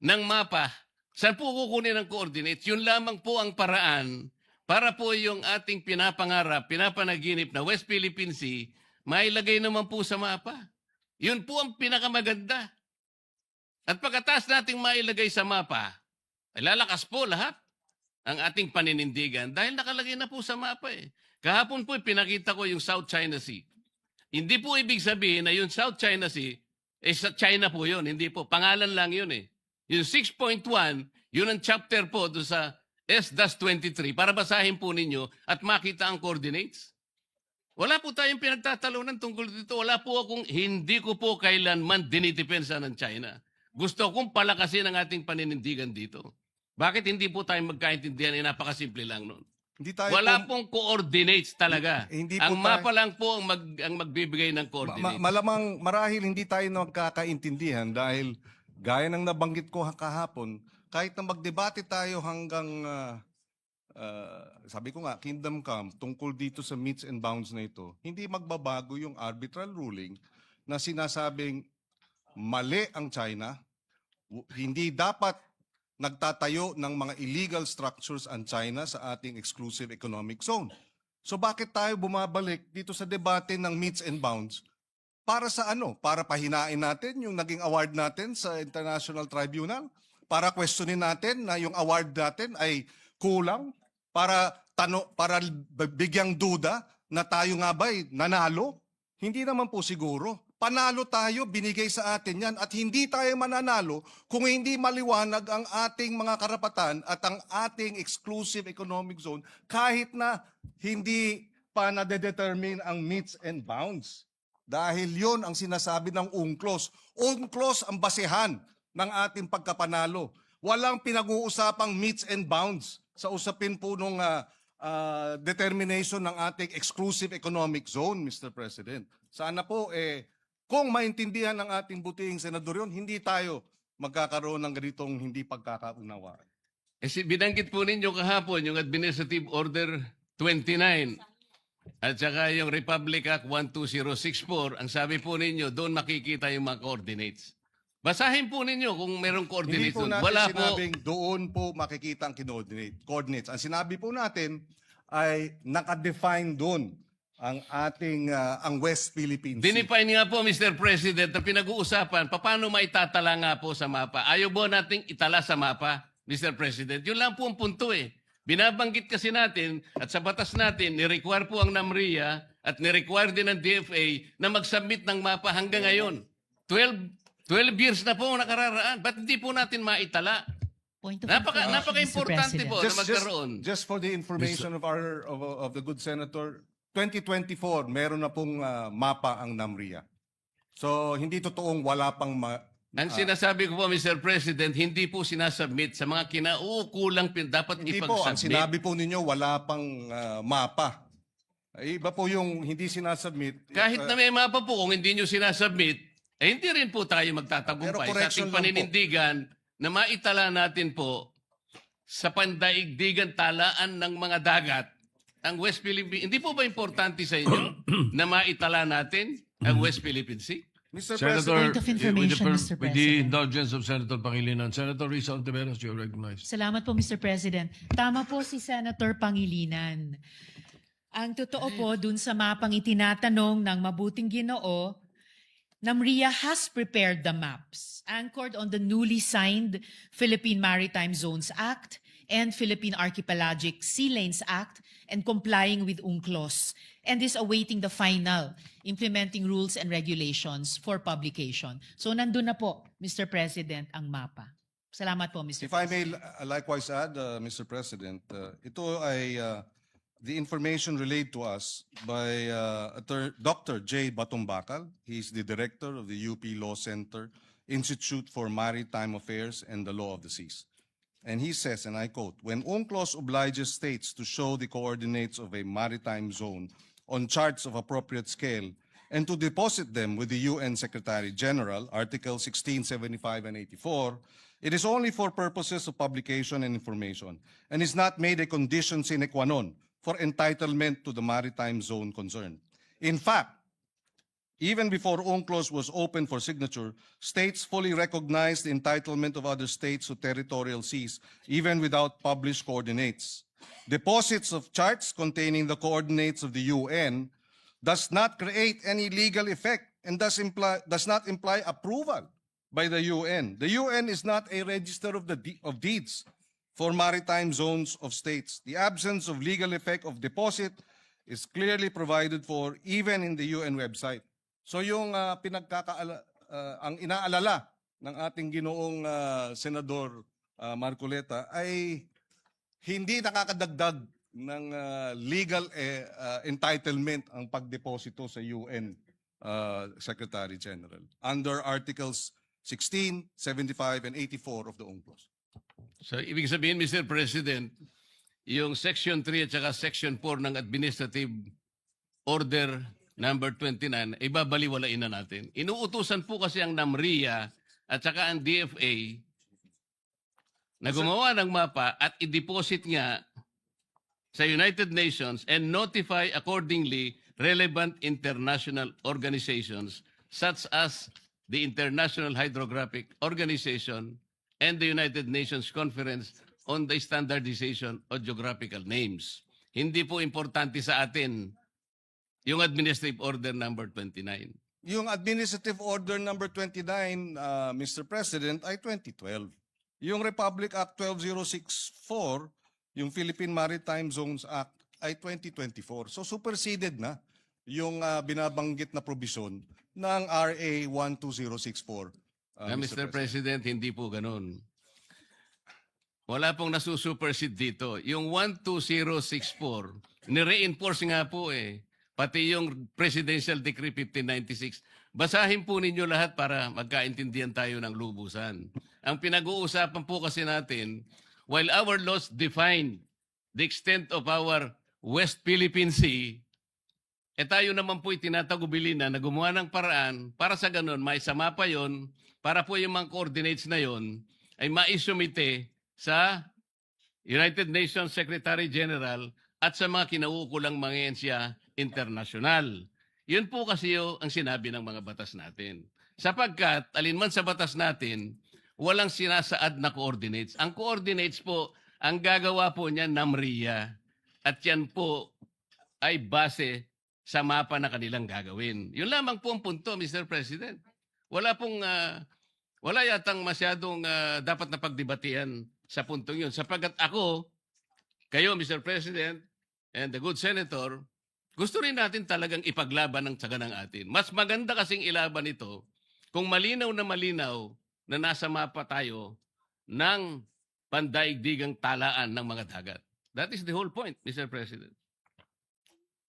ng mapa, saan po kukunin ang coordinates? Yun lamang po ang paraan para po yung ating pinapangarap, pinapanaginip na West Philippine Sea, mailagay naman po sa mapa. Yun po ang pinakamaganda. At pagkatapos nating mailagay sa mapa, ay lalakas po lahat ang ating paninindigan dahil nakalagay na po sa mapa . Kahapon po pinakita ko yung South China Sea. Hindi po ibig sabihin na yung South China Sea, sa China po yun. Hindi po. Pangalan lang yun . Yung 6.1, yun ang chapter po doon sa S-23 para basahin po ninyo at makita ang coordinates. Wala po tayong pinagtatalunan tungkol dito. Hindi ko po kailanman dinidepensa ng China. Gusto kong palakasin ang ating paninindigan dito. Bakit hindi po tayo magkaintindihan? Napakasimple lang nun. Hindi tayo Wala pong coordinates talaga. Hindi po ang mapa lang po ang magbibigay ng coordinates. Malamang marahil hindi tayo nagkakaintindihan dahil gaya ng nabanggit ko kahapon, kahit na magdebate tayo hanggang, sabi ko nga, Kingdom Come, tungkol dito sa meets and bounds na ito, hindi magbabago yung arbitral ruling na sinasabing mali ang China, hindi dapat nagtatayo ng mga illegal structures ang China sa ating exclusive economic zone. So bakit tayo bumabalik dito sa debate ng meets and bounds? Para sa ano? Para pahinain natin yung naging award natin sa International Tribunal? Para questionin natin na yung award natin ay kulang? Para bigyang duda na tayo nga ba'y nanalo? Hindi naman po siguro. Panalo tayo, binigay sa atin yan, at hindi tayo mananalo kung hindi maliwanag ang ating mga karapatan at ang ating exclusive economic zone kahit na hindi pa nade-determine ang meets and bounds. Dahil yon ang sinasabi ng UNCLOS. UNCLOS ang basehan ng ating pagkapanalo. Walang pinag-uusapang meets and bounds sa usapin po nung determination ng ating exclusive economic zone, Mr. President. Sana po, kung maintindihan ng ating butihing senador yun, hindi tayo magkakaroon ng ganitong hindi pagkakaunawaan. Binanggit po ninyo kahapon yung Administrative Order 29 at saka yung Republic Act 12064. Ang sabi po ninyo, doon makikita yung mga coordinates. Basahin po ninyo kung merong Hindi coordinates po doon. natin Wala po. sinabing doon po makikita ang coordinates. Ang sinabi po natin ay nakadefine doon ang ating ang West Philippine Sea. Dinefine nga po, Mr. President, na pinag-uusapan, paano maitatala nga po sa mapa? Ayaw po nating itala sa mapa, Mr. President. Yun lang po ang punto eh. Binabanggit kasi natin at sa batas natin, ni-require po ang NAMRIA at ni-require din ng DFA na mag-submit ng mapa hanggang ngayon. 12 years na po ang nakararaan. Ba't hindi po natin maitala? Point of information, Mr. Napaka-importante po President. na magkaroon. Just for the information of the good senator, 2024 meron na pong mapa ang NAMRIA. So hindi totoong wala pang Ang sinasabi ko po, Mr. President, hindi po sinasubmit sa mga kinaukulang dapat hindi po ang ipag-submit. sinabi po ninyo wala pang mapa. Ay, iba po yung hindi sinasubmit. Kahit na may mapa po, kung hindi nyo sinasubmit, hindi rin po tayo Pero magtatagumpay sa correction ating lang po. paninindigan na maitala natin po sa pandaigdigan talaan ng mga dagat ang West Philippine. Hindi po ba importante sa inyo na maitala natin ang West Philippine Sea? Mr. Senator, Point of information, Mr. with the President. indulgence of Senator Pangilinan, Senator Risa Ontiveros, you're recognized. Salamat po, Mr. President. Tama po si Senator Pangilinan. Ang totoo po, dun sa mapang itinatanong ng mabuting Ginoo, NAMRIA has prepared the maps anchored on the newly signed Philippine Maritime Zones Act and Philippine Archipelagic Sea Lanes Act and complying with UNCLOS and is awaiting the final implementing rules and regulations for publication. So nandun na po, Mr. President, ang mapa. Salamat po, Mr. If I President. may likewise add, Mr. President, ito ay the information relayed to us by Dr. J. Batumbakal. He's the director of the UP Law Center, Institute for Maritime Affairs and the Law of the Seas. And he says, and I quote, when UNCLOS obliges states to show the coordinates of a maritime zone on charts of appropriate scale and to deposit them with the UN Secretary General, Article 16, 75, and 84, it is only for purposes of publication and information and is not made a condition sine qua non for entitlement to the maritime zone concerned. In fact, even before UNCLOS was open for signature, states fully recognized the entitlement of other states to territorial seas, even without published coordinates. Deposits of charts containing the coordinates of the UN does not create any legal effect and does not imply approval by the UN. The UN is not a register of deeds for maritime zones of states. The absence of legal effect of deposit is clearly provided for even in the UN website. So yung ang inaalala ng ating ginoong Senador Marcoleta ay hindi nakakadagdag ng legal entitlement ang pagdeposito sa UN Secretary General under Articles 16, 75, and 84 of the UNCLOS. So, ibig sabihin, Mr. President, yung Section 3 at saka Section 4 ng Administrative Order number 29, ibabaliwalain na natin. Inuutusan po kasi ang NAMRIA at saka ang DFA na gumawa ng mapa at i-deposit nga sa United Nations and notify accordingly relevant international organizations such as the International Hydrographic Organization and the United Nations Conference on the Standardization of Geographical Names. Hindi po importante sa atin yung Administrative Order number 29. Yung Administrative Order number 29, Mr. President, ay 2012. Yung Republic Act 12064, yung Philippine Maritime Zones Act, ay 2024. So superseded na yung binabanggit na provision ng RA 12064. Mr. President, hindi po ganun. Wala pong nasusupersede dito. Yung 12064, nire-enforce nga po eh. Pati yung Presidential Decree 1596. Basahin po ninyo lahat para magkaintindihan tayo ng lubusan. Ang pinag-uusapan po kasi natin, while our laws define the extent of our West Philippine Sea, tayo naman po itinatagubilin na gumawa ng paraan para sa ganun, maisama pa yon para po yung mga coordinates na yon ay maisumite sa United Nations Secretary General at sa mga kinaukulang mga ehensya internasyonal. Yun po kasi ang sinabi ng mga batas natin. Sapagkat, alinman sa batas natin, walang sinasaad na coordinates. Ang coordinates po, ang gagawa po niya NAMRIA. At yan po ay base sa mapa na kanilang gagawin. Yun lamang po ang punto, Mr. President. Wala yatang masyadong dapat na pagdebatihan sa puntong yun. Sapagkat ako, kayo, Mr. President, and the good Senator, gusto rin natin talagang ipaglaban ang tsaga ng atin. Mas maganda kasing ilaban ito kung malinaw na nasa mapa tayo ng pandaigdigang talaan ng mga dagat. That is the whole point, Mr. President.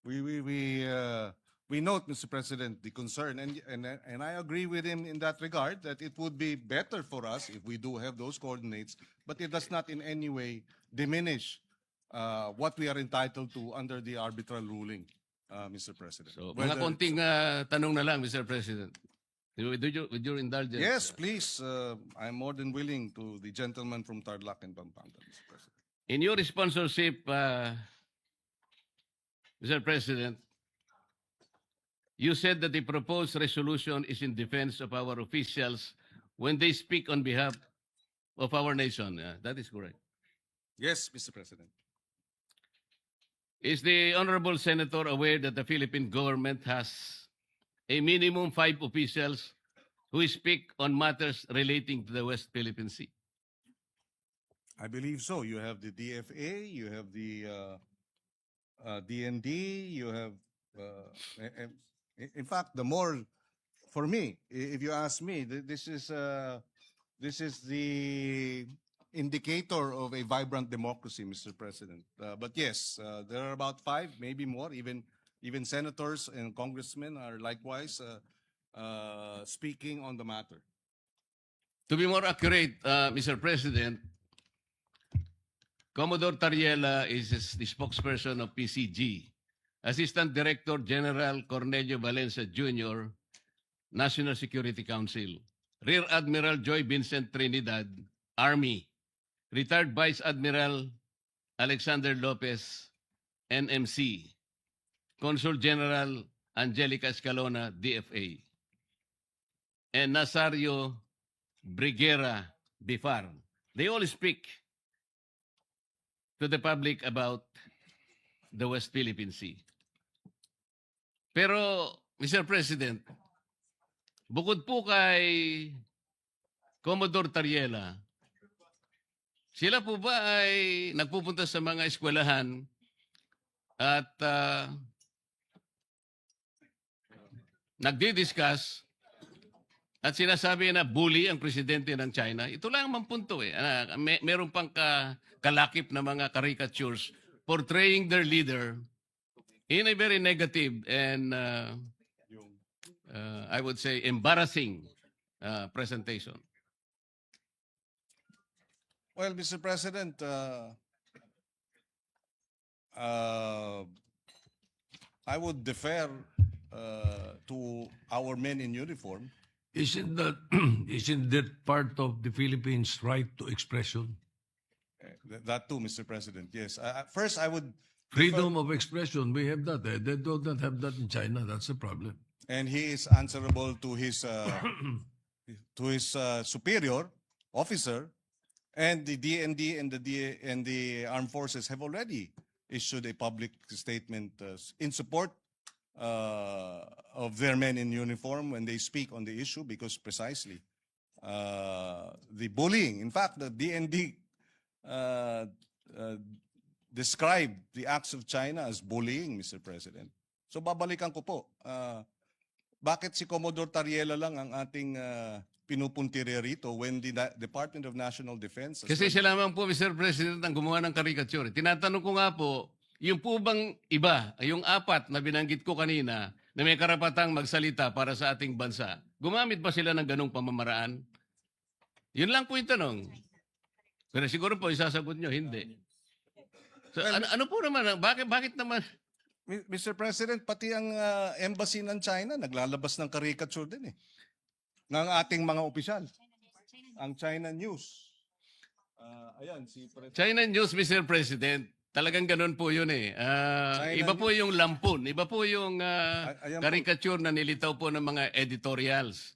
We note, Mr. President, the concern, and I agree with him in that regard, that it would be better for us if we do have those coordinates, but it does not in any way diminish what we are entitled to under the arbitral ruling, Mr. President. So, Whether mga konting tanong na lang, Mr. President. With your indulgence. Yes, please. I'm more than willing to the gentleman from Tarlac and Pampanga, Mr. President. In your sponsorship, Mr. President, you said that the proposed resolution is in defense of our officials when they speak on behalf of our nation. That is correct. Yes, Mr. President. Is the Honorable Senator aware that the Philippine government has a minimum 5 officials who speak on matters relating to the West Philippine Sea? I believe so. You have the DFA, you have the DND, you have, in fact, the more, for me, if you ask me, this is the indicator of a vibrant democracy, Mr. President. But yes, there are about 5, maybe more, even senators and congressmen are likewise speaking on the matter. To be more accurate, Mr. President, Commodore Tariela is the spokesperson of PCG. Assistant Director General Cornelio Valencia Jr., National Security Council. Rear Admiral Joy Vincent Trinidad, Army. Retired Vice Admiral Alexander Lopez, NMC. Consul General Angelica Escalona, DFA. And Nazario Briguera Bifar. They all speak to the public about the West Philippine Sea. Pero, Mr. President, bukod po kay Commodore Tariela, sila po ba ay nagpupunta sa mga eskwelahan at nagdi-discuss at sinasabi na bully ang presidente ng China? Ito lang ang punto eh. Meron pang kalakip na mga caricatures portraying their leader in a very negative and I would say embarrassing presentation. Well, Mr. President, I would defer to our men in uniform. Isn't that part of the Philippines' right to expression? That too, Mr. President. Yes. First, I would. Freedom of expression, we have that. They do not have that in China. That's the problem. And he is answerable to his superior officer And the DND and the armed forces have already issued a public statement in support of their men in uniform when they speak on the issue, because precisely the bullying, in fact, the DND described the acts of China as bullying, Mr. President. So babalikan ko po, bakit si Commodore Tariela lang ang ating pinupuntirya rito when the Department of National Defense... Kasi siya lamang po, Mr. President, ang gumawa ng caricature. Tinatanong ko nga po, yung po bang iba, yung apat na binanggit ko kanina, na may karapatang magsalita para sa ating bansa, gumamit ba sila ng ganong pamamaraan? Yun lang po yung tanong. Pero siguro po, isasagot nyo, hindi. So, ano po naman, bakit naman... Mr. President, pati ang embassy ng China naglalabas ng caricature din ng ating mga opisyal. Ang China News. Ayan, si China News, Mr. President, talagang ganun po yun eh. Iba po yung lampun, iba po yung ayan po. caricature na nilitaw po ng mga editorials.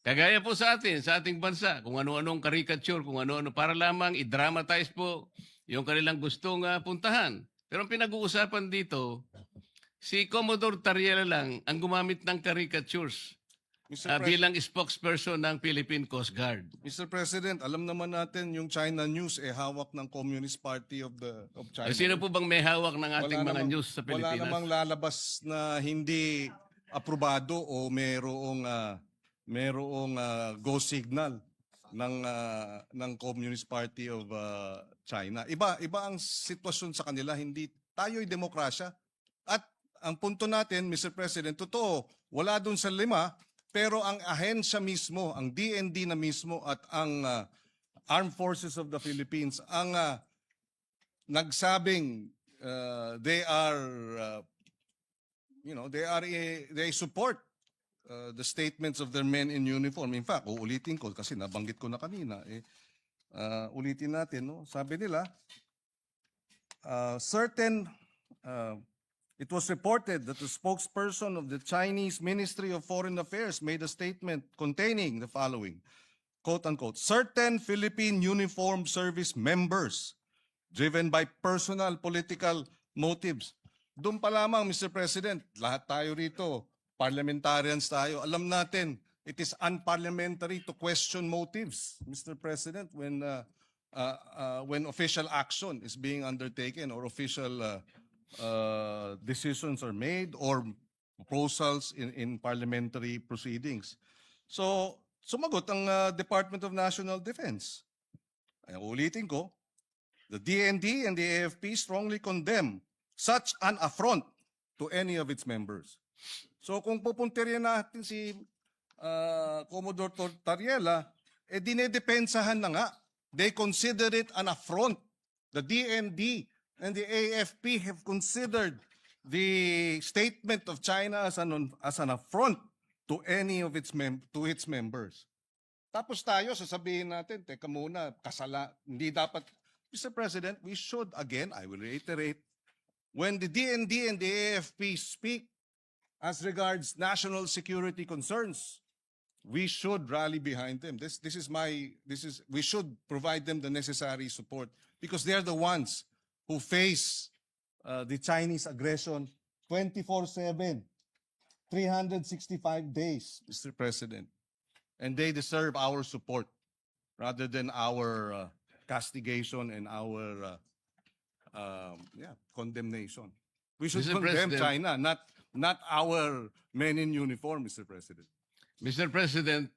Kagaya po sa ating bansa, kung ano-anong caricature, kung ano-ano, para lamang i-dramatize po yung kanilang gustong puntahan. Pero ang pinag-uusapan dito, si Commodore Tariela lang ang gumamit ng caricatures bilang spokesperson ng Philippine Coast Guard. Mr. President, alam naman natin yung China News hawak ng Communist Party of China. Sino po bang may hawak ng ating mga news sa Pilipinas? Wala namang lalabas na hindi aprobado o merong go signal ng Communist Party of China. Iba ang sitwasyon sa kanila, hindi tayo'y demokrasya. At ang punto natin, Mr. President, totoo, wala dun sa 5, pero ang ahensya mismo, ang DND na mismo at ang Armed Forces of the Philippines ang nagsabing they support the statements of their men in uniform. In fact, uulitin ko kasi nabanggit ko na kanina. Ulitin natin, no? Sabi nila, it was reported that the spokesperson of the Chinese Ministry of Foreign Affairs made a statement containing the following, quote unquote, certain Philippine Uniformed Service members driven by personal political motives. Doon pa lamang, Mr. President, lahat tayo rito, parliamentarians tayo, alam natin, it is unparliamentary to question motives, Mr. President, when official action is being undertaken or official decisions are made or proposals in parliamentary proceedings. So, sumagot ang Department of National Defense. Ay, ulitin ko, the DND and the AFP strongly condemn such an affront to any of its members. So, kung pupuntiryan natin si Commodore Tariela, dinedepensahan na nga. They consider it an affront. The DND and the AFP have considered the statement of China as an affront to any of its members. Tapos tayo sasabihin natin, teka muna, hindi dapat. Mr. President, we should, again, I will reiterate, when the DND and the AFP speak as regards national security concerns, we should rally behind them. We should provide them the necessary support because they're the ones who face the Chinese aggression 24/7, 365 days, Mr. President. And they deserve our support rather than our castigation and our condemnation. We should Mr. condemn President, China, not our men in uniform, Mr. President. Mr. President,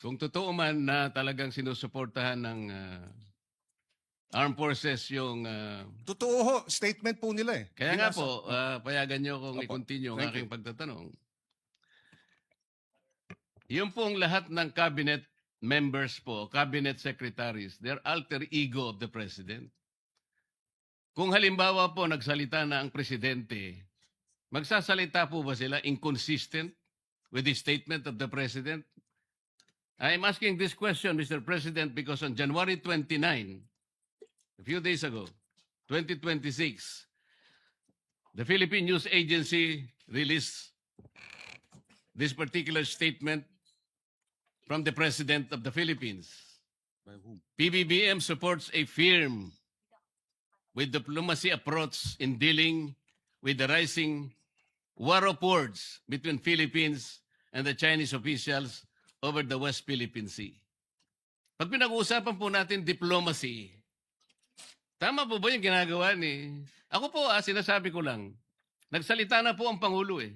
kung totoo man na talagang sinusuportahan ng armed forces yung... Totoo ho, statement po nila eh. Kaya nga Binasa. po, payagan nyo kung Opo. i-continue ang Thank aking pagtatanong. Yung pong lahat ng cabinet members po, cabinet secretaries, they're alter ego of the president. Kung halimbawa po nagsalita na ang presidente, magsasalita po ba sila inconsistent with the statement of the president? I'm asking this question, Mr. President, because on January 29, a few days ago, 2026, the Philippine News Agency released this particular statement from the President of the Philippines. PBBM supports a firm with diplomacy approach in dealing with the rising war of words between Philippines and the Chinese officials over the West Philippine Sea. Pag pinag-uusapan po natin diplomacy, tama po ba yung ginagawa ni... Ako po, sinasabi ko lang, nagsalita na po ang Pangulo eh.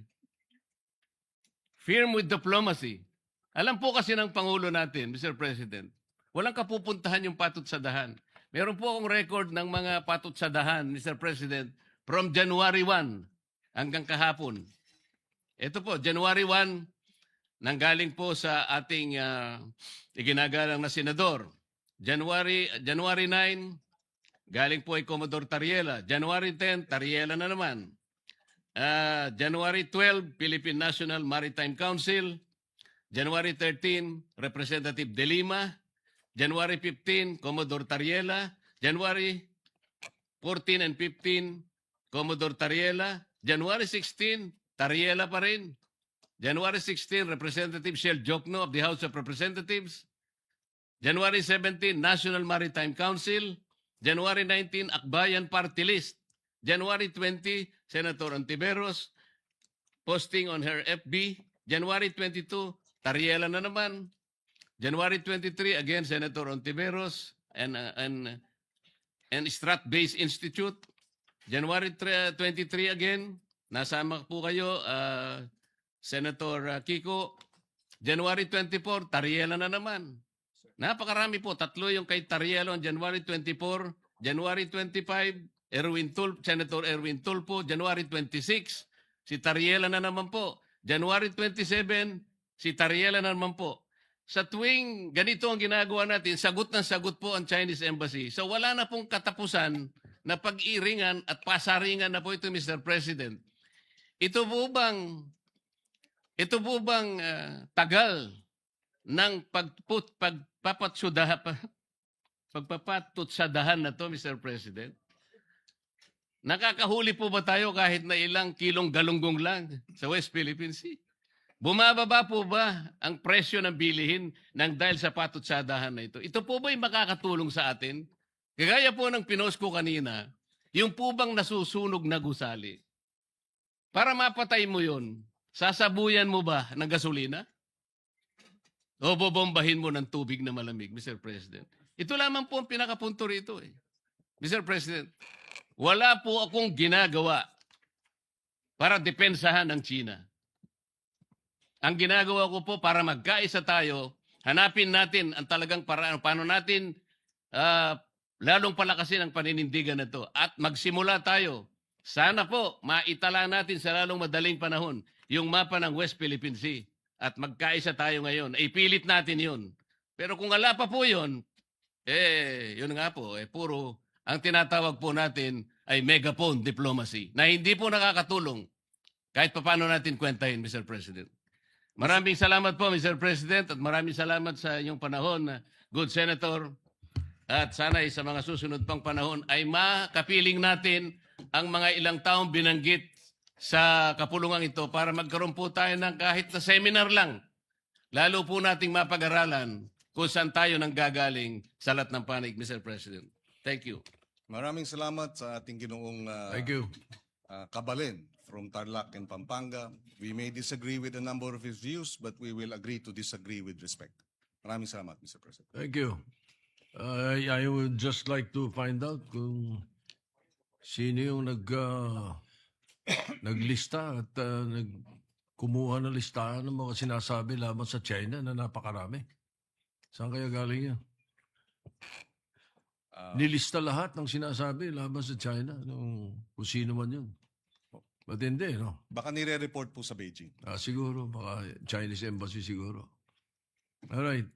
Firm with diplomacy. Alam po kasi ng Pangulo natin, Mr. President, walang kapupuntahan yung patut sa dahan. Meron po akong record ng mga patut sa dahan, Mr. President, from January 1 hanggang kahapon. Ito po, January 1, nanggaling po sa ating iginagalang na senador. January 9, galing po ay Commodore Tariela. January 10, Tariela na naman. January 12, Philippine National Maritime Council. January 13, Representative De Lima. January 15, Commodore Tariela. January 14 and 15, Commodore Tariela. January 16, Tariela pa rin. January 16, Representative Shell Jokno of the House of Representatives. January 17, National Maritime Council. January 19, Akbayan Party List. January 20, Senator Ontiveros posting on her FB. January 22, Tariela na naman. January 23, again, Senator Ontiveros and Strat-Based Institute. January 23 again, nasama po kayo, Senator Kiko. January 24, Tariela na naman. Napakarami po, tatlo yung kay Tariela on January 24. January 25, Senator Erwin Tulfo. January 26, si Tariela na naman po. January 27, si Tariela na naman po. Sa tuwing ganito ang ginagawa natin, sagot ng sagot po ang Chinese Embassy. So wala na pong katapusan na pag-iringan at pasaringan na po ito, Mr. President. Ito po bang tagal ng pagpapatutsadahan na to, Mr. President? Nakakahuli po ba tayo kahit na ilang kilong galunggong lang sa West Philippine Sea? Bumababa po ba ang presyo ng bilihin ng dahil sa patutsadahan na ito? Ito po ba'y makakatulong sa atin? Kagaya po ng pinost ko kanina, yung po bang nasusunog na gusali? Para mapatay mo yun, sasabuyan mo ba ng gasolina? O bobombahin mo ng tubig na malamig, Mr. President? Ito lamang po ang pinakapunto rito eh. Mr. President, wala po akong ginagawa para depensahan ang China. Ang ginagawa ko po para magkaisa tayo, hanapin natin ang talagang paraan, paano natin lalong palakasin ang paninindigan na ito. At magsimula tayo. Sana po, maitala natin sa lalong madaling panahon yung mapa ng West Philippine Sea. At magkaisa tayo ngayon. Ipilit natin yun. Pero kung wala pa po yun, yun nga po, puro ang tinatawag po natin ay megaphone diplomacy na hindi po nakakatulong kahit paano natin kwentahin, Mr. President. Maraming salamat po, Mr. President, at maraming salamat sa inyong panahon, good Senator. At sana'y sa mga susunod pang panahon ay makapiling natin ang mga ilang taong binanggit sa kapulungan ito para magkaroon po tayo ng kahit na seminar lang. Lalo po nating mapag-aralan kung saan tayo nang gagaling sa lahat ng panig, Mr. President. Thank you. Maraming salamat sa ating ginoong Thank you. Kabalin from Tarlac and Pampanga. We may disagree with a number of his views, but we will agree to disagree with respect. Maraming salamat, Mr. President. Thank you. I would just like to find out kung sino yung naglista at kumuha ng listahan ng mga sinasabi laban sa China na napakarami. Saan kaya galing yan? Nilista lahat ng sinasabi laban sa China kung sino man yun. Ba't hindi, no? Baka nire-report po sa Beijing. Siguro, baka Chinese Embassy siguro. Alright.